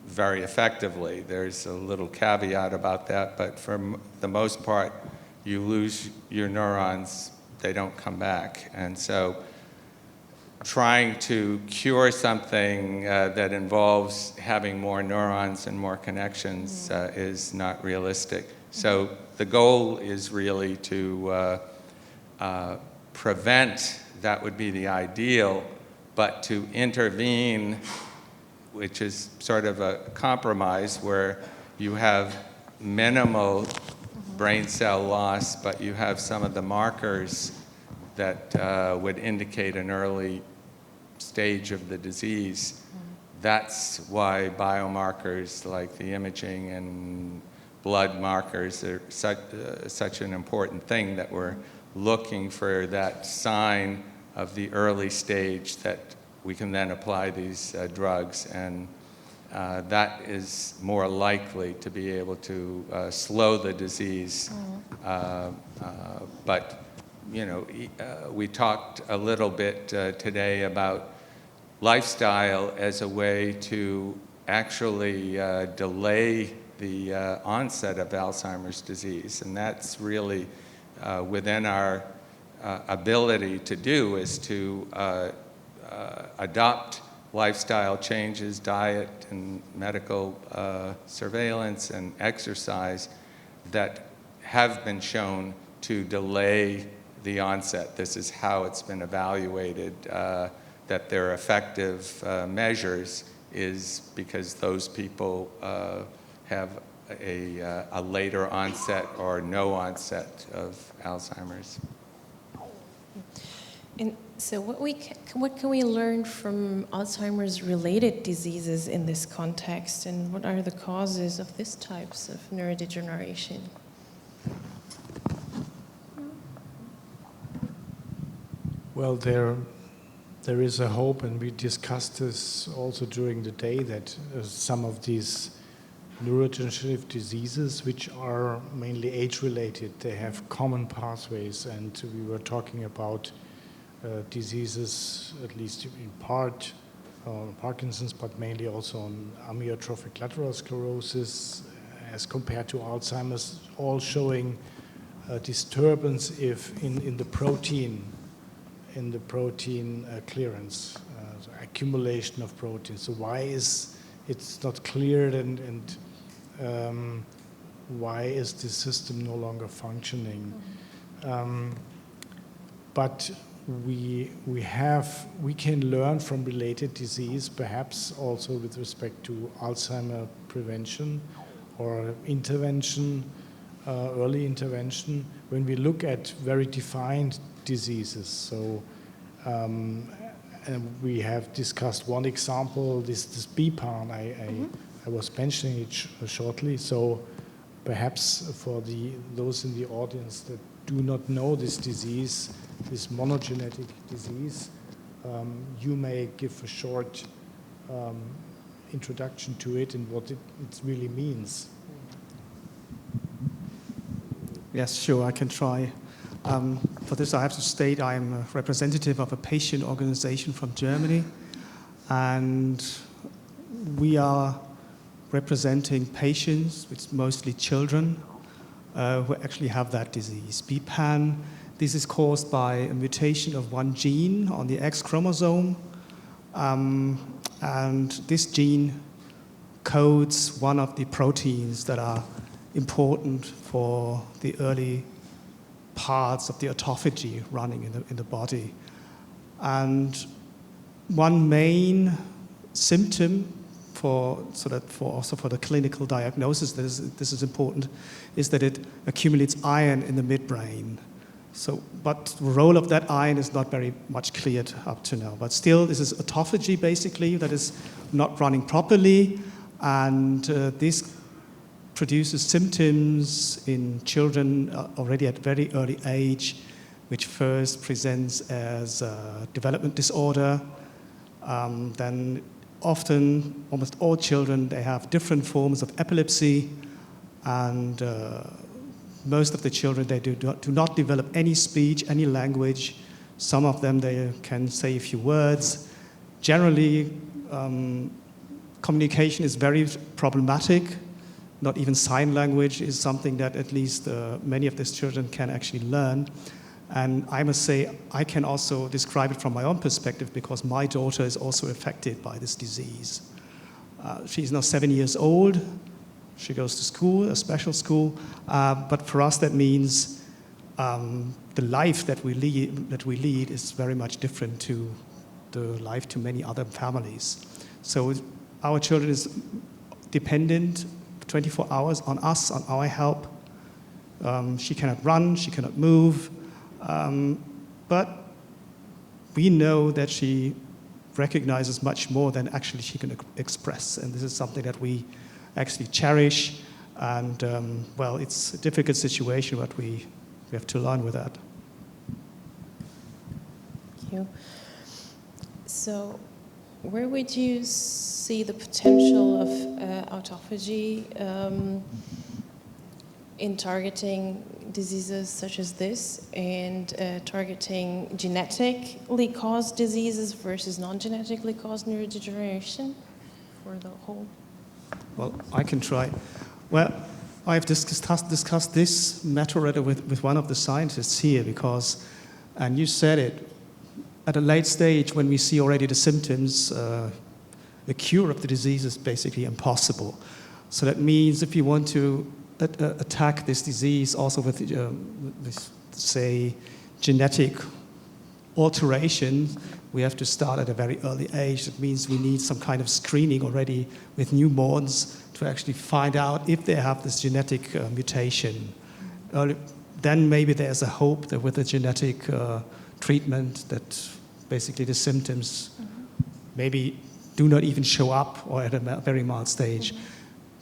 very effectively. There's a little caveat about that, but for the most part, you lose your neurons, they don't come back. And so trying to cure something that involves having more neurons and more connections is not realistic. So the goal is really to prevent, that would be the ideal, but to intervene, which is sort of a compromise where you have minimal brain cell loss, but you have some of the markers that would indicate an early stage of the disease. That's why biomarkers like the imaging and blood markers are such an important thing, that we're looking for that sign of the early stage that we can then apply these drugs, and that is more likely to be able to slow the disease. But you know, we talked a little bit today about lifestyle as a way to actually delay the onset of Alzheimer's disease, and that's really within our ability to do, is to adopt lifestyle changes, diet and medical surveillance and exercise that have been shown to delay the onset. This is how it's been evaluated, that they're effective measures, is because those people have a later onset or no onset of Alzheimer's. And so what can we learn from Alzheimer's related diseases in this context, and what are the causes of these types of neurodegeneration? Well, there is a hope, and we discussed this also during the day, that some of these neurodegenerative diseases, which are mainly age-related, they have common pathways, and we were talking about diseases, at least in part, Parkinson's, but mainly also on amyotrophic lateral sclerosis, as compared to Alzheimer's, all showing disturbance in the protein clearance, so accumulation of protein. So why is it's not cleared, and why is the system no longer functioning? But we can learn from related disease, perhaps also with respect to Alzheimer prevention or intervention, early intervention, when we look at very defined diseases. So and we have discussed one example, this BPAN. I was mentioning it shortly. So perhaps for those in the audience that do not know this disease, this monogenetic disease, you may give a short introduction to it and what it really means. Yes, sure, I can try. For this, I have to state I'm a representative of a patient organization from Germany, and we are representing patients, it's mostly children, who actually have that disease. BPAN, this is caused by a mutation of one gene on the X chromosome, and this gene codes one of the proteins that are important for the early parts of the autophagy running in the body. And one main symptom for the clinical diagnosis, this is important, is that it accumulates iron in the midbrain. So, but the role of that iron is not very much cleared up to now. But still, this is autophagy basically that is not running properly, and this produces symptoms in children already at very early age, which first presents as a development disorder. Then often, almost all children, they have different forms of epilepsy, and most of the children, they do not develop any speech, any language. Some of them, they can say a few words. Generally, communication is very problematic. Not even sign language is something that at least many of these children can actually learn. And I must say, I can also describe it from my own perspective because my daughter is also affected by this disease. She's now 7 years old. She goes to school, a special school. But for us, that means the life that we lead is very much different to the life to many other families. So our children is dependent 24 hours on us, on our help. She cannot run, she cannot move, but we know that she recognizes much more than actually she can express, and this is something that we actually cherish, and well, it's a difficult situation, but we have to learn with that. Thank you. So, where would you see the potential of autophagy in targeting diseases such as this and targeting genetically caused diseases versus non-genetically caused neurodegeneration for the whole? Well, I can try. Well, I've discussed this matter already with one of the scientists here because, and you said it, at a late stage when we see already the symptoms, the cure of the disease is basically impossible. So that means if you want to attack this disease also with this, say, genetic alteration, we have to start at a very early age. That means we need some kind of screening already with newborns to actually find out if they have this genetic mutation. Then maybe there's a hope that with a genetic treatment that basically the symptoms maybe do not even show up or at a very mild stage.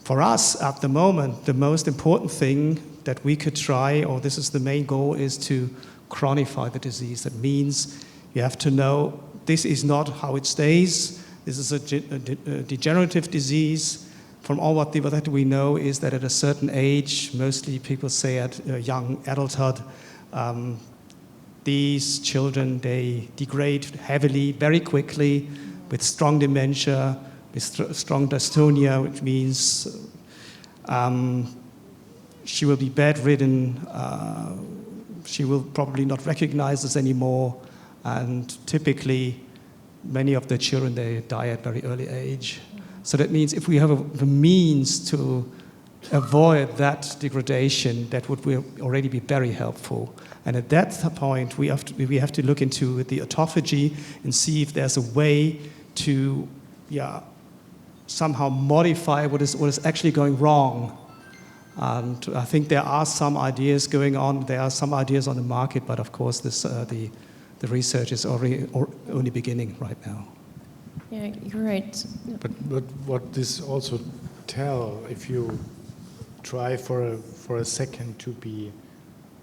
For us at the moment, the most important thing that we could try, or this is the main goal, is to chronify the disease. That means you have to know this is not how it stays. This is a degenerative disease. From all what we know is that at a certain age, mostly people say at young adulthood, these children, they degrade heavily, very quickly, with strong dementia, with strong dystonia, which means she will be bedridden, she will probably not recognize us anymore, and typically many of the children, they die at very early age. So that means if we have the means to avoid that degradation, that would already be very helpful. And at that point, we have to look into the autophagy and see if there's a way to somehow modify what is actually going wrong. And I think there are some ideas going on. There are some ideas on the market, but of course, the research is only beginning right now. Yeah, you're right. But what this also tell, if you try for a second to be,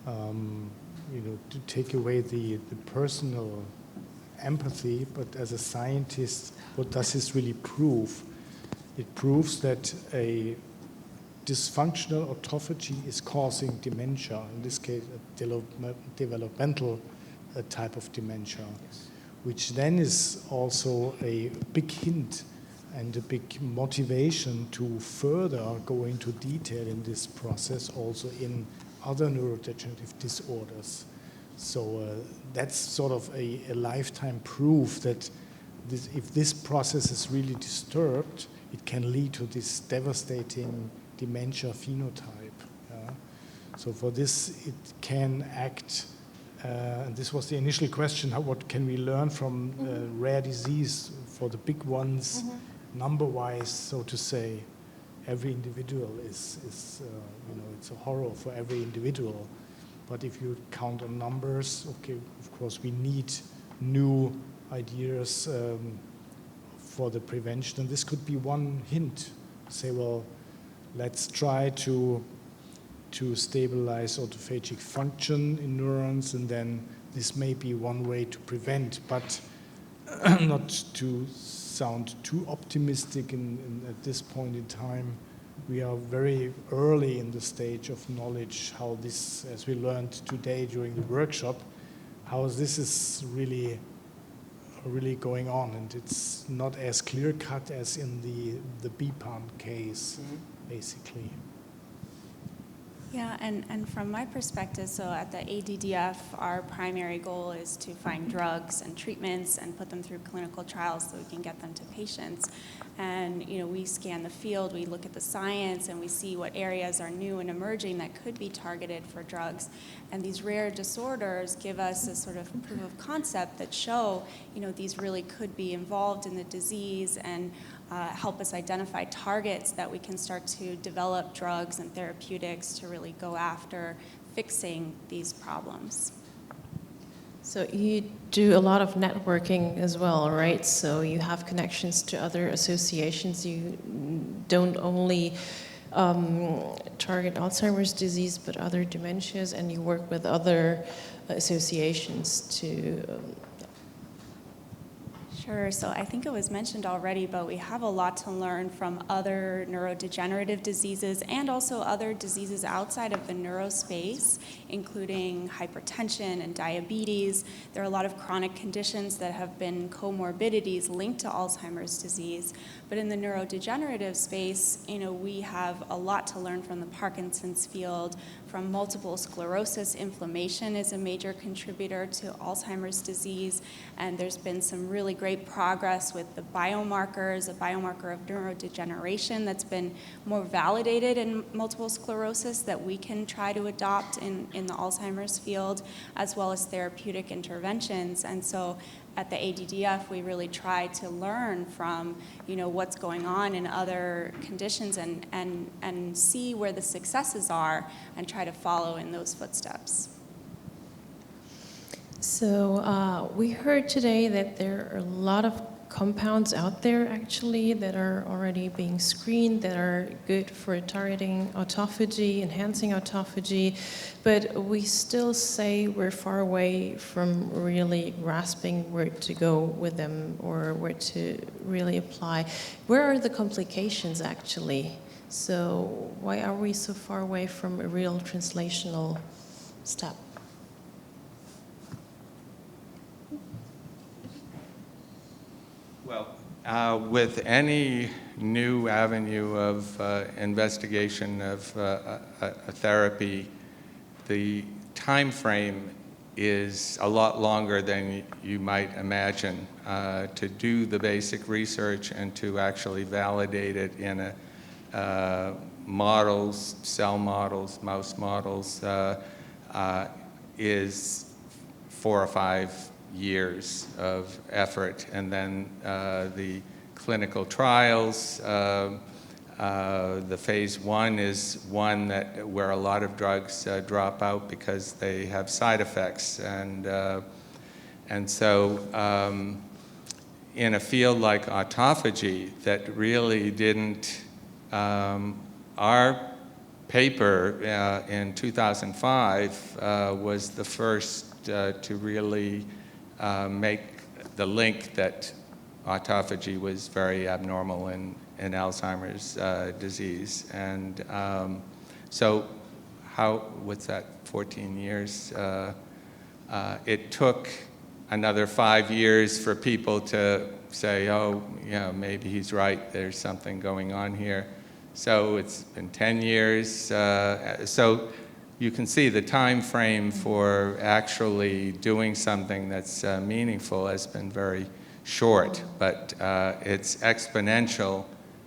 to take away the personal empathy, but as a scientist, what does this really prove? It proves that a dysfunctional autophagy is causing dementia, in this case, a developmental type of dementia, yes, which then is also a big hint and a big motivation to further go into detail in this process also in other neurodegenerative disorders. So that's sort of a lifetime proof that if this process is really disturbed, it can lead to this devastating dementia phenotype. So for this, it can act, and this was the initial question, what can we learn from rare disease for the big ones, number-wise, so to say. Every individual is it's a horror for every individual. But if you count on numbers, okay, of course, we need new ideas for the prevention. And this could be one hint. Say, well, let's try to stabilize autophagic function in neurons, and then this may be one way to prevent, but not to sound too optimistic at this point in time. we are very early in the stage of knowledge how this, as we learned today during the workshop, how this is really going on, and it's not as clear-cut as in the BPAN case, basically. Yeah, and from my perspective, so at the ADDF, our primary goal is to find drugs and treatments and put them through clinical trials so we can get them to patients. And we scan the field, we look at the science, and we see what areas are new and emerging that could be targeted for drugs. And these rare disorders give us a sort of proof of concept that show, these really could be involved in the disease and help us identify targets that we can start to develop drugs and therapeutics to really go after fixing these problems. So you do a lot of networking as well, right? So you have connections to other associations. You don't only target Alzheimer's disease, but other dementias, and you work with other associations to... Sure, so I think it was mentioned already, but we have a lot to learn from other neurodegenerative diseases and also other diseases outside of the neurospace, including hypertension and diabetes. There are a lot of chronic conditions that have been comorbidities linked to Alzheimer's disease. But in the neurodegenerative space, we have a lot to learn from the Parkinson's field, from multiple sclerosis. Inflammation is a major contributor to Alzheimer's disease, and there's been some really great progress with the biomarkers, a biomarker of neurodegeneration that's been more validated in multiple sclerosis that we can try to adopt in the Alzheimer's field, as well as therapeutic interventions. And so at the ADDF, we really try to learn from, what's going on in other conditions and see where the successes are and try to follow in those footsteps. So we heard today that there are a lot of compounds out there actually that are already being screened that are good for targeting autophagy, enhancing autophagy, but we still say we're far away from really grasping where to go with them or where to really apply. Where are the complications actually? So why are we so far away from a real translational step? Well, with any new avenue of investigation of a therapy, the time frame is a lot longer than you might imagine to do the basic research and to actually validate it in models, cell models, mouse models, is 4 or 5 years of effort, and then the clinical trials. The phase 1 is one where a lot of drugs drop out because they have side effects, and so in a field like autophagy that really didn't. Our paper in 2005 was the first to really make the link that autophagy was very abnormal in Alzheimer's disease. And so what's that, 14 years? It took another 5 years for people to say, oh, maybe he's right, there's something going on here. So it's been 10 years. So you can see the time frame for actually doing something that's meaningful has been very short, but it's exponential,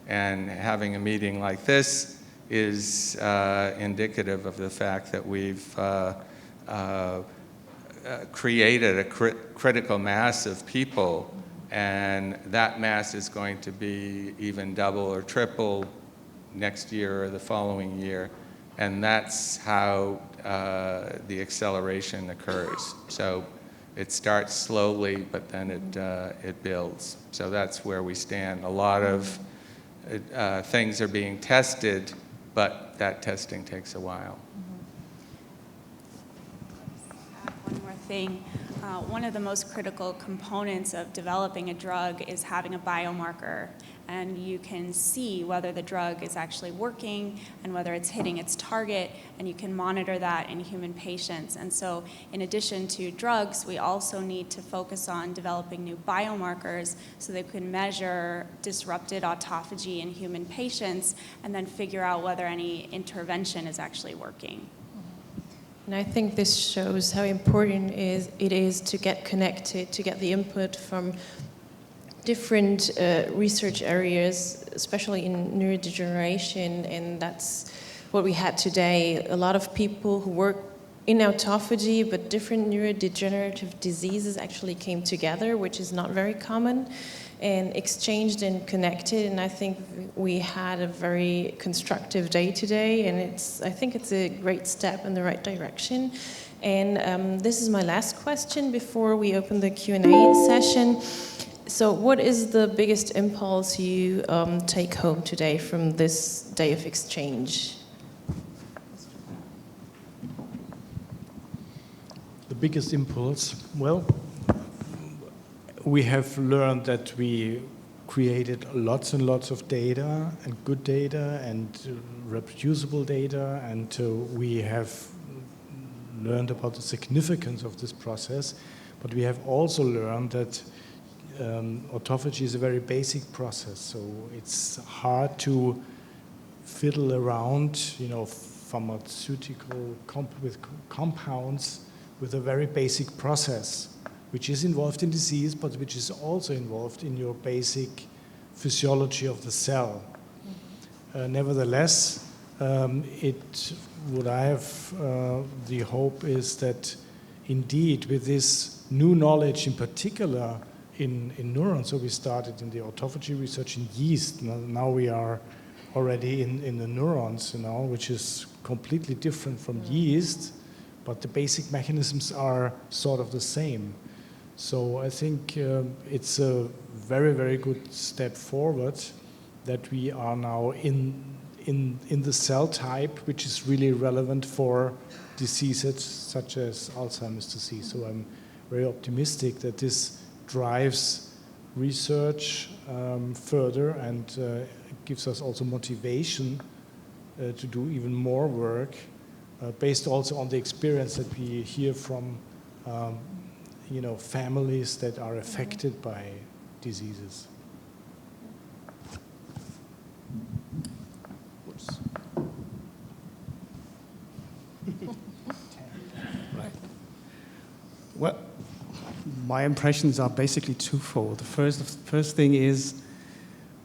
and having a meeting like this is indicative of the fact that we've created a critical mass of people, and that mass is going to be even double or triple next year or the following year. And that's how the acceleration occurs. So it starts slowly, but then it builds. So that's where we stand. A lot of things are being tested, but that testing takes a while. One more thing. One of the most critical components of developing a drug is having a biomarker, and you can see whether the drug is actually working and whether it's hitting its target, and you can monitor that in human patients. And so in addition to drugs, we also need to focus on developing new biomarkers so they can measure disrupted autophagy in human patients and then figure out whether any intervention is actually working. And I think this shows how important it is to get connected, to get the input from different research areas, especially in neurodegeneration, and that's what we had today. A lot of people who work in autophagy, but different neurodegenerative diseases actually came together, which is not very common, and exchanged and connected, and I think we had a very constructive day today, and I think it's a great step in the right direction. And this is my last question before we open the Q&A session. So what is the biggest impulse you take home today from this day of exchange? The biggest impulse, well, we have learned that we created lots and lots of data, and good data, and reproducible data, and we have learned about the significance of this process, but we have also learned that autophagy is a very basic process, so it's hard to fiddle around, pharmaceutical with compounds with a very basic process, which is involved in disease, but which is also involved in your basic physiology of the cell. Nevertheless, what I have the hope is that indeed with this new knowledge in particular in neurons, so we started in the autophagy research in yeast, now we are already in the neurons, which is completely different from yeast, but the basic mechanisms are sort of the same. So I think it's a very, very good step forward that we are now in the cell type, which is really relevant for diseases such as Alzheimer's disease. So I'm very optimistic that this drives research further and gives us also motivation to do even more work based also on the experience that we hear from families that are affected by diseases. Right. Well, my impressions are basically twofold. The first thing is,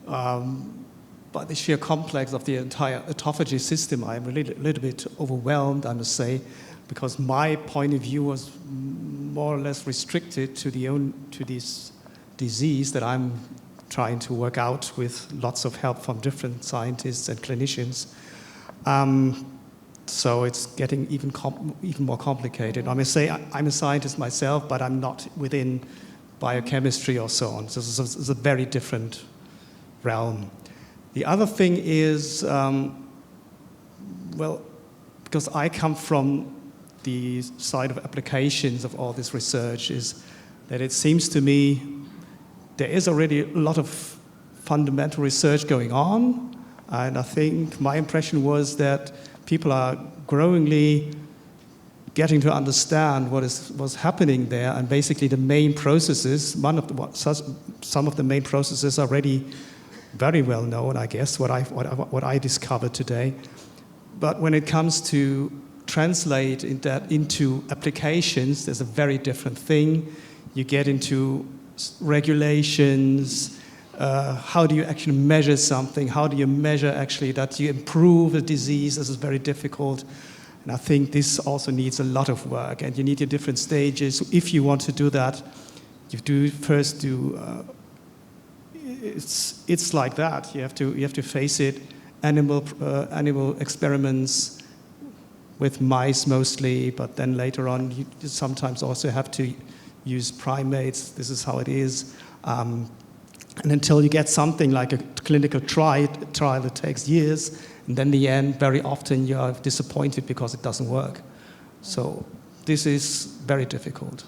by the sheer complex of the entire autophagy system, I'm a little bit overwhelmed, I must say, because my point of view was more or less restricted to this disease that I'm trying to work out with lots of help from different scientists and clinicians. So it's getting even more complicated. I may say I'm a scientist myself, but I'm not within biochemistry or so on. So it's a very different realm. The other thing is, because I come from the side of applications of all this research, is that it seems to me there is already a lot of fundamental research going on, and I think my impression was that people are growingly getting to understand what's happening there, and basically the main processes, some of the main processes are already very well known, I guess, what I discovered today. But when it comes to translate that into applications, there's a very different thing. You get into regulations. How do you actually measure something? How do you measure actually that you improve a disease? This is very difficult. And I think this also needs a lot of work, and you need your different stages. If you want to do that, you do first do. It's like that. You have to face it. Animal experiments with mice mostly, but then later on you sometimes also have to use primates. This is how it is. And until you get something like a clinical trial, it takes years, and then in the end, very often you are disappointed because it doesn't work. So this is very difficult.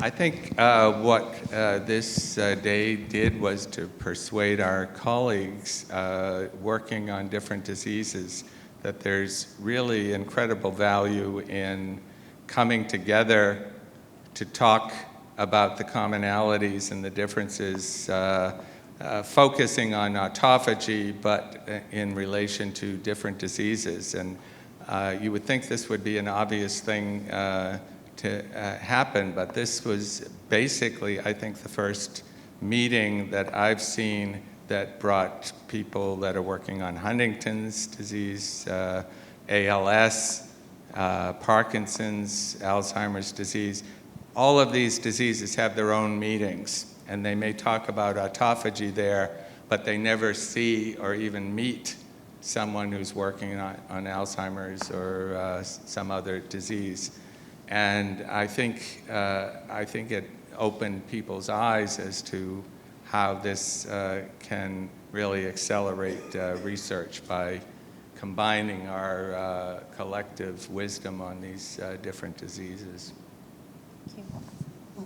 I think what this day did was to persuade our colleagues working on different diseases that there's really incredible value in coming together to talk about the commonalities and the differences, focusing on autophagy, but in relation to different diseases. And you would think this would be an obvious thing to happen, but this was basically, I think, the first meeting that I've seen that brought people that are working on Huntington's disease, ALS, Parkinson's, Alzheimer's disease. All of these diseases have their own meetings, and they may talk about autophagy there, but they never see or even meet someone who's working on Alzheimer's or some other disease. And I think it opened people's eyes as to how this can really accelerate research by combining our collective wisdom on these different diseases. Thank you.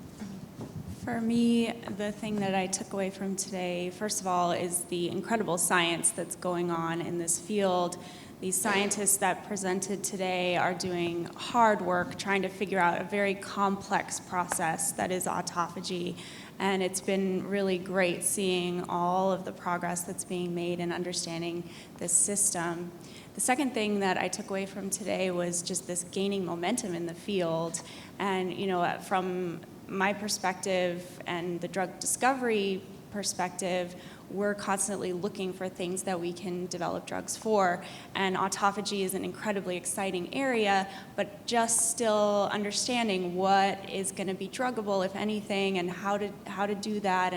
For me, the thing that I took away from today, first of all, is the incredible science that's going on in this field. These scientists that presented today are doing hard work trying to figure out a very complex process that is autophagy. And it's been really great seeing all of the progress that's being made in understanding this system. The second thing that I took away from today was just this gaining momentum in the field. And, you know, from my perspective and the drug discovery perspective, we're constantly looking for things that we can develop drugs for. And autophagy is an incredibly exciting area, but just still understanding what is going to be druggable, if anything, and how to do that.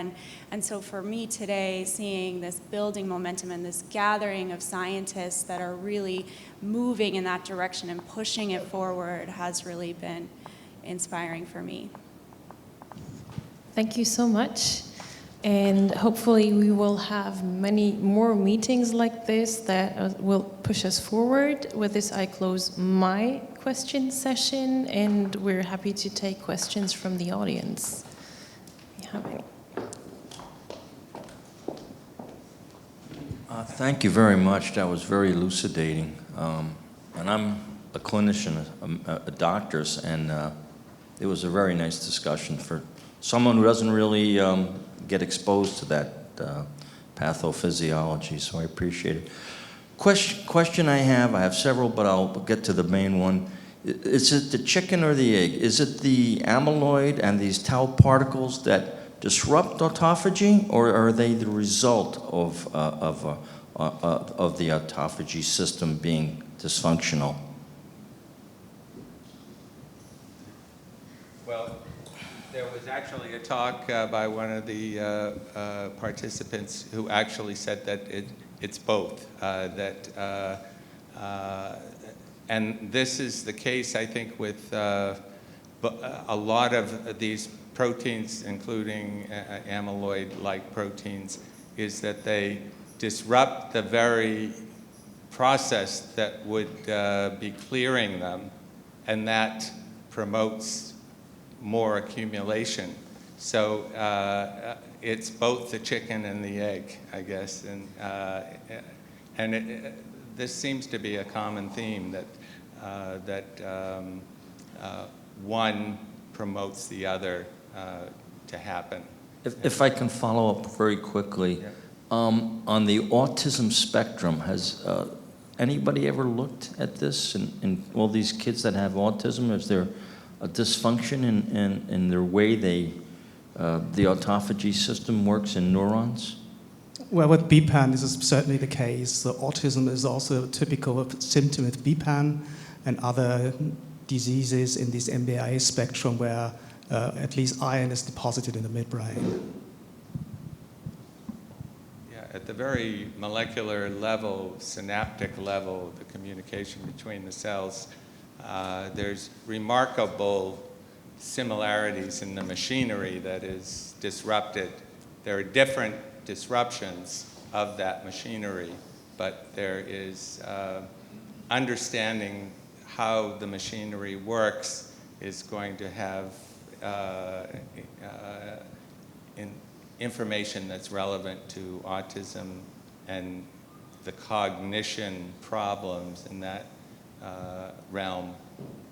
And so for me today, seeing this building momentum and this gathering of scientists that are really moving in that direction and pushing it forward has really been inspiring for me. Thank you so much. And hopefully we will have many more meetings like this that will push us forward. With this, I close my question session, and we're happy to take questions from the audience. If you have any. Thank you very much. That was very elucidating. And I'm a clinician, a doctor, and it was a very nice discussion for someone who doesn't really get exposed to that pathophysiology, so I appreciate it. Question I have several, but I'll get to the main one. Is it the chicken or the egg? Is it the amyloid and these tau particles that disrupt autophagy, or are they the result of the autophagy system being dysfunctional? Well, there was actually a talk by one of the participants who actually said that it's both. And this is the case, I think, with a lot of these proteins, including amyloid-like proteins, is that they disrupt the very process that would be clearing them, and that promotes more accumulation. So it's both the chicken and the egg, I guess. And this seems to be a common theme that one promotes the other to happen. If I can follow up very quickly, Yeah. On the autism spectrum, has anybody ever looked at this in all these kids that have autism? Is there a dysfunction in their way the autophagy system works in neurons? Well, with BPAN, this is certainly the case. The autism is also a typical symptom with BPAN and other diseases in this MBA spectrum where at least iron is deposited in the midbrain. Yeah, at the very molecular level, synaptic level, the communication between the cells, there's remarkable similarities in the machinery that is disrupted. There are different disruptions of that machinery, but there is understanding how the machinery works is going to have information that's relevant to autism and the cognition problems in that realm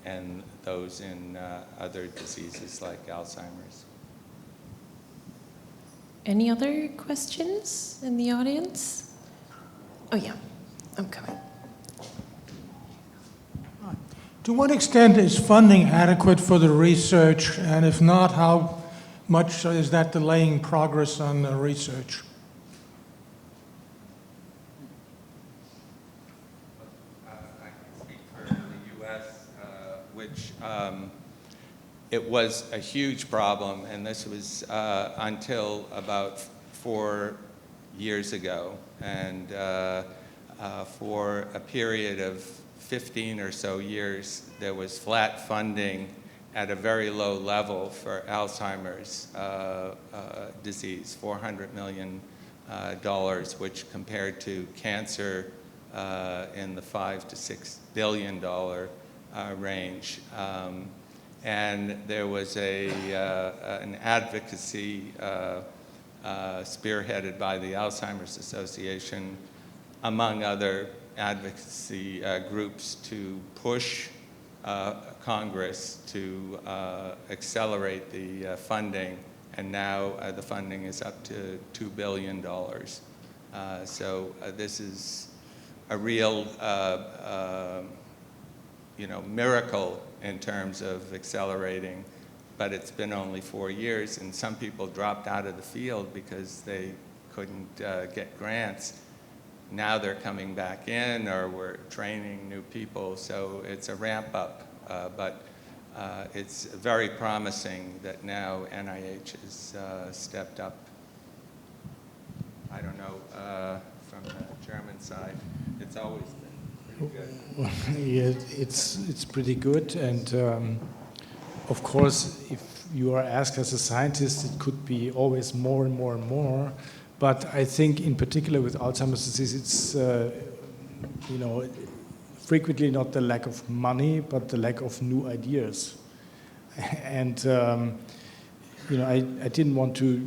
and those in other diseases like Alzheimer's. Any other questions in the audience? Oh yeah, I'm coming. To what extent is funding adequate for the research, and if not, how much is that delaying progress on the research? I can speak for the U.S., which it was a huge problem, and this was until about 4 years ago. And for a period of 15 or so years, there was flat funding at a very low level for Alzheimer's disease, $400 million, which compared to cancer in the $5 to $6 billion range. And there was an advocacy spearheaded by the Alzheimer's Association, among other advocacy groups, to push Congress to accelerate the funding, and now the funding is up to $2 billion. So this is a real miracle in terms of accelerating, but it's been only 4 years, and some people dropped out of the field because they couldn't get grants. Now they're coming back in, or we're training new people, so it's a ramp up, but it's very promising that now NIH has stepped up. I don't know, from the German side, it's always been pretty good. Yeah, it's pretty good, and of course, if you are asked as a scientist, it could be always more and more and more. But I think, in particular with Alzheimer's disease, it's frequently not the lack of money, but the lack of new ideas. And I didn't want to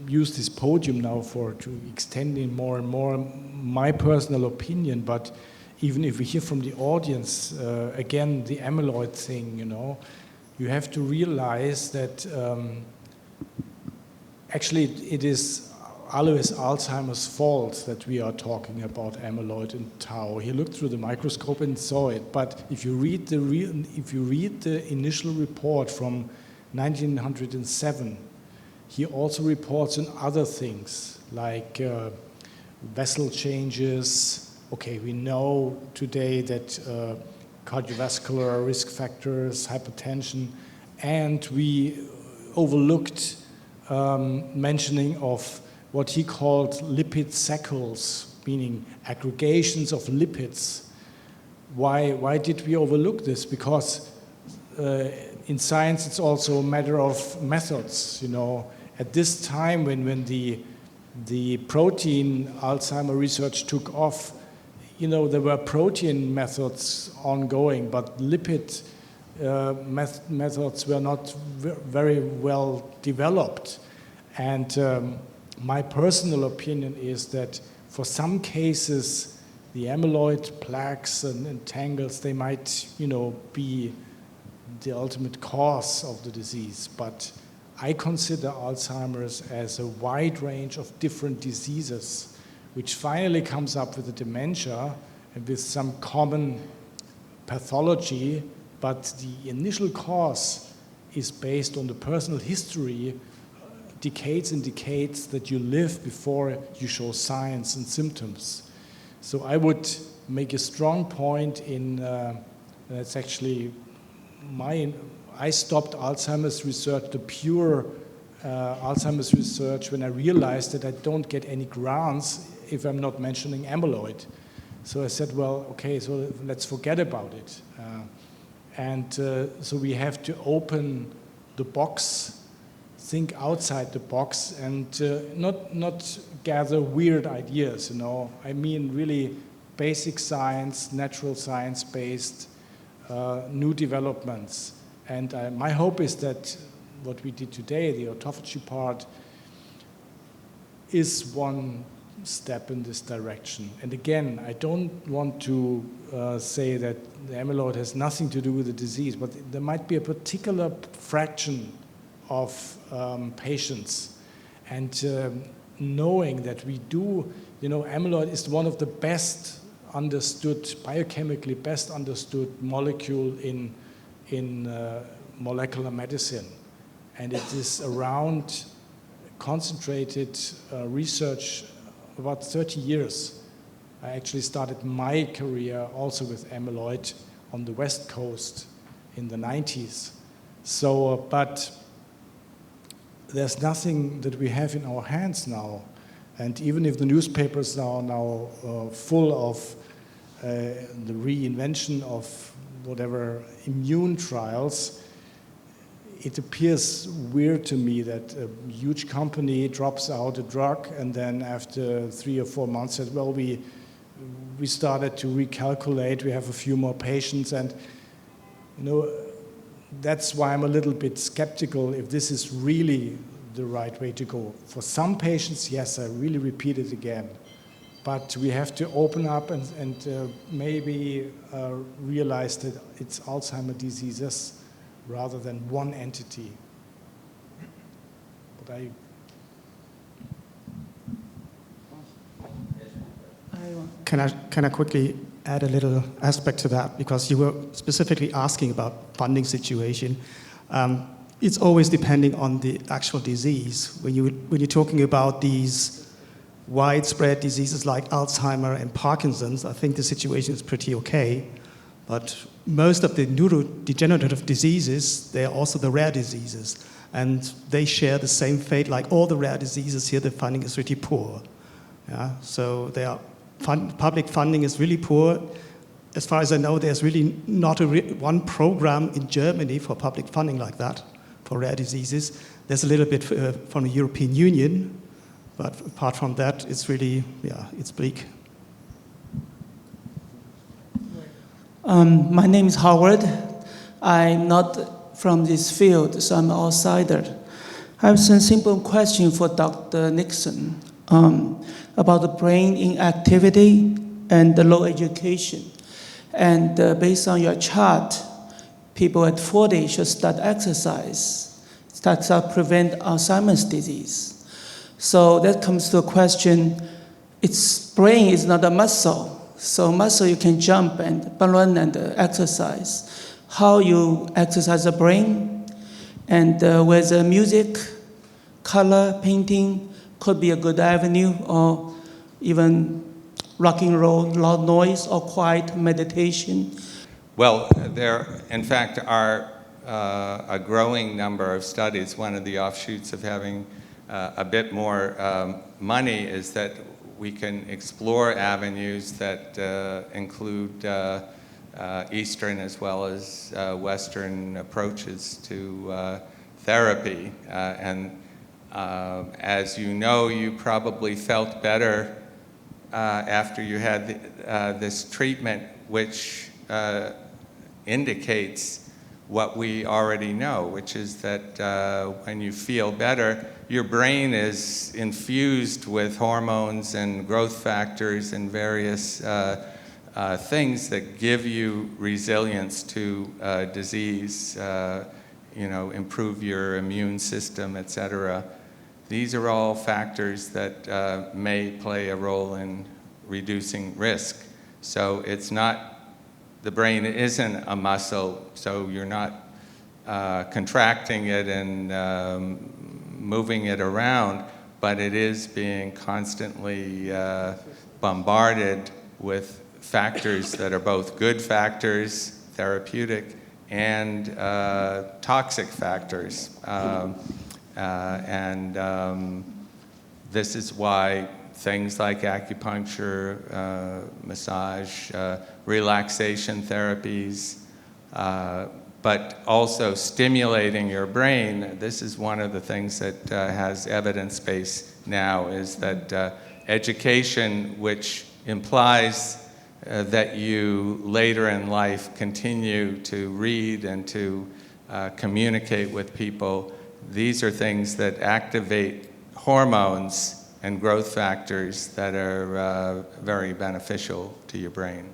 use this podium now to extend in more and more my personal opinion, but even if we hear from the audience, again, the amyloid thing, you have to realize that actually it is Alois Alzheimer's fault that we are talking about amyloid and tau. He looked through the microscope and saw it, but if you read the initial report from 1907, he also reports on other things like vessel changes. Okay, we know today that cardiovascular risk factors, hypertension, and we overlooked mentioning of what he called lipid sacchels, meaning aggregations of lipids. Why did we overlook this? Because in science it's also a matter of methods. At this time when the protein Alzheimer research took off, there were protein methods ongoing, but lipid methods were not very well developed. And my personal opinion is that for some cases, the amyloid plaques and tangles, they might, be the ultimate cause of the disease. But I consider Alzheimer's as a wide range of different diseases, which finally comes up with the dementia and with some common pathology, but the initial cause is based on the personal history, decades and decades that you live before you show signs and symptoms. So I would make a strong point in, that's actually I stopped Alzheimer's research, the pure Alzheimer's research, when I realized that I don't get any grants if I'm not mentioning amyloid. So I said, well, okay, so let's forget about it. So we have to open the box, think outside the box, and not gather weird ideas, I mean really basic science, natural science-based new developments. And my hope is that what we did today, the autophagy part, is one step in this direction. And again, I don't want to say that the amyloid has nothing to do with the disease, but there might be a particular fraction of patients. And knowing that we do, amyloid is one of the best understood, biochemically best understood molecule in molecular medicine. And it is around concentrated research about 30 years. I actually started my career also with amyloid on the West Coast in the 90s. So, but there's nothing that we have in our hands now. And even if the newspapers are now full of the reinvention of whatever immune trials, it appears weird to me that a huge company drops out a drug and then after 3 or 4 months says, well, we started to recalculate, we have a few more patients, and that's why I'm a little bit skeptical if this is really the right way to go. For some patients, yes, I really repeat it again, but we have to open up and maybe realize that it's Alzheimer's diseases rather than one entity. But Can I quickly add a little aspect to that? Because you were specifically asking about funding situation. It's always depending on the actual disease. When you're talking about these widespread diseases like Alzheimer and Parkinson's, I think the situation is pretty okay. But most of the neurodegenerative diseases, they are also the rare diseases. And they share the same fate like all the rare diseases here. The funding is really poor. Yeah? So public funding is really poor. As far as I know, there's really not one program in Germany for public funding like that for rare diseases. There's a little bit from the European Union, but apart from that, it's really, it's bleak. My name is Howard. I'm not from this field, so I'm an outsider. I have some simple question for Dr. Nixon about the brain inactivity and the low education. And based on your chart, people at 40 should start exercise, start prevent Alzheimer's disease. So that comes to a question, its brain is not a muscle. So muscle you can jump and run and exercise. How you exercise the brain, and whether music, color, painting could be a good avenue, or even rock and roll, loud noise, or quiet meditation. Well, there, in fact, are a growing number of studies. One of the offshoots of having a bit more money is that we can explore avenues that include Eastern as well as Western approaches to therapy. And as you know, you probably felt better after you had this treatment, which indicates what we already know, which is that when you feel better, your brain is infused with hormones and growth factors and various things that give you resilience to disease, improve your immune system, etc. These are all factors that may play a role in reducing risk. So it's not, the brain isn't a muscle, so you're not contracting it and moving it around, but it is being constantly bombarded with factors that are both good factors, therapeutic, and toxic factors. This is why things like acupuncture, massage, relaxation therapies, but also stimulating your brain. This is one of the things that has evidence base now, is that education, which implies that you later in life continue to read and to communicate with people, these are things that activate hormones and growth factors that are very beneficial to your brain.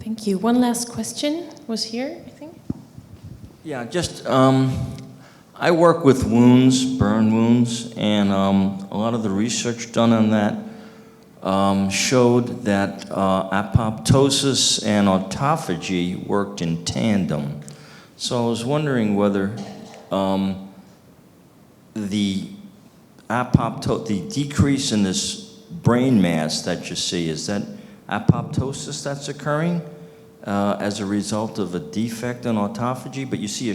Thank you. One last question was here, I think. Yeah, just I work with wounds, burn wounds, and a lot of the research done on that showed that apoptosis and autophagy worked in tandem. So I was wondering whether the decrease in this brain mass that you see, is that apoptosis that's occurring as a result of a defect in autophagy? But you see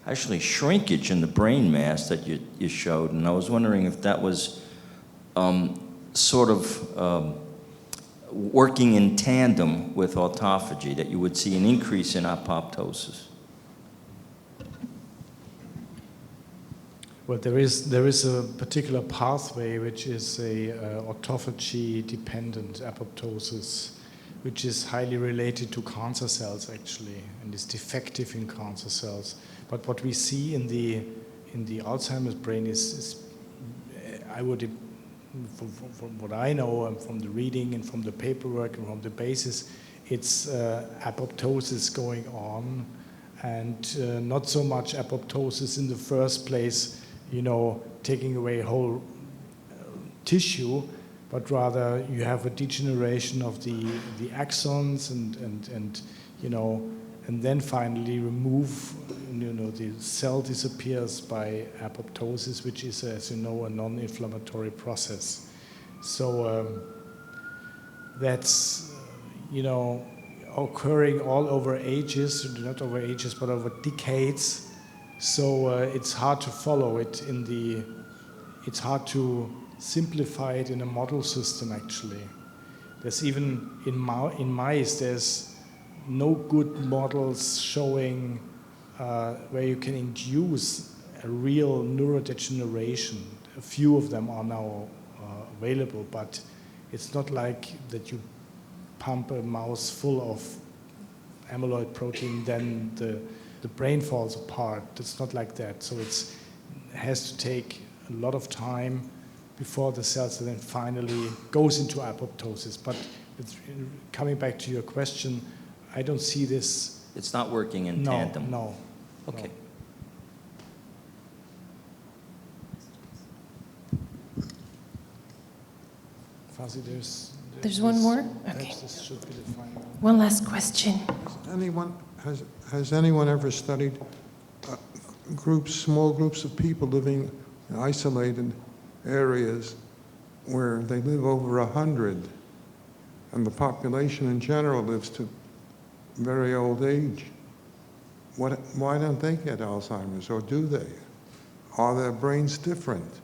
actually shrinkage in the brain mass that you showed, and I was wondering if that was sort of working in tandem with autophagy, that you would see an increase in apoptosis. Well, there is a particular pathway which is a autophagy-dependent apoptosis, which is highly related to cancer cells actually, and is defective in cancer cells. But what we see in the Alzheimer's brain is I would, from what I know and from the reading and from the paperwork and from the basis, it's apoptosis going on, and not so much apoptosis in the first place, taking away whole tissue, but rather you have a degeneration of the axons and then finally remove, the cell disappears by apoptosis, which is, as you know, a non-inflammatory process. So that's, occurring all over ages, not over ages, but over decades. So it's hard to follow it it's hard to simplify it in a model system actually. There's even, in mice, there's no good models showing where you can induce a real neurodegeneration. A few of them are now available, but it's not like that you pump a mouse full of amyloid protein, then the brain falls apart. It's not like that. So it has to take a lot of time before the cells then finally goes into apoptosis. But coming back to your question, I don't see this. It's not working in tandem. No. Okay. Fuzzy, there's one more? Okay. This should be the final. One last question. Has anyone ever studied small groups of people living in isolated areas where they live over 100, and the population in general lives to very old age? Why don't they get Alzheimer's, or do they? Are their brains different?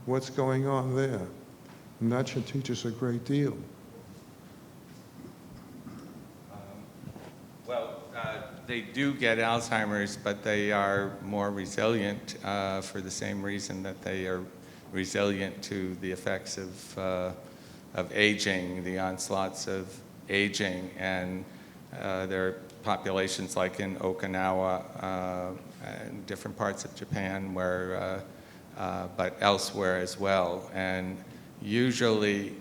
What's going on there? And that should teach us a great deal. They do get Alzheimer's, but they are more resilient for the same reason that they are resilient to the effects of aging, the onslaughts of aging. And there are populations like in Okinawa and different parts of Japan where, but elsewhere as well. And usually,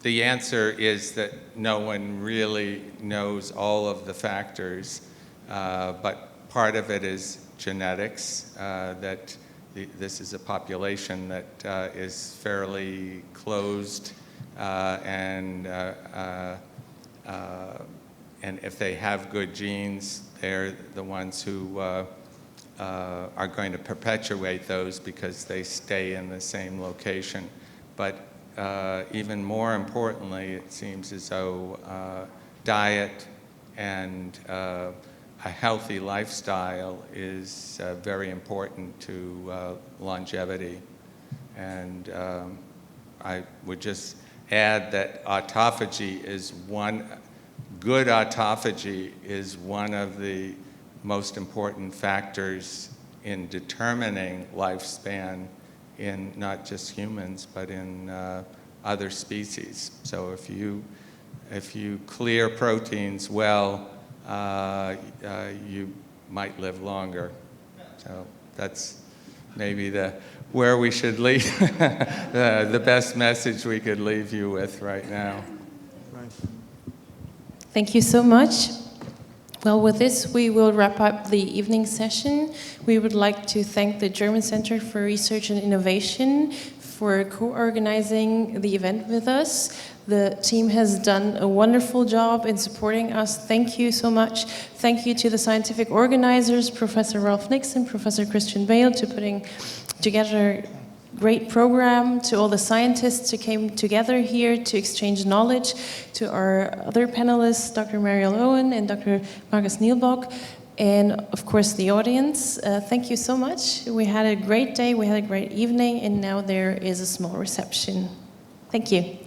the answer is that no one really knows all of the factors, but part of it is genetics, that this is a population that is fairly closed, and if they have good genes, they're the ones who are going to perpetuate those because they stay in the same location. But even more importantly, it seems as though diet and a healthy lifestyle is very important to longevity. And I would just add that good autophagy is one of the most important factors in determining lifespan in not just humans, but in other species. So if you clear proteins well, you might live longer. So that's maybe where we should leave, the best message we could leave you with right now. Thank you so much. Well, with this, we will wrap up the evening session. We would like to thank the German Center for Research and Innovation for co-organizing the event with us. The team has done a wonderful job in supporting us. Thank you so much. Thank you to the scientific organizers, Professor Ralph Nixon, Professor Christian Bale, to putting together a great program, to all the scientists who came together here to exchange knowledge, to our other panelists, Dr. Mariel Owen and Dr. Marcus Nielbach, and of course the audience. Thank you so much. We had a great day, we had a great evening, and now there is a small reception. Thank you.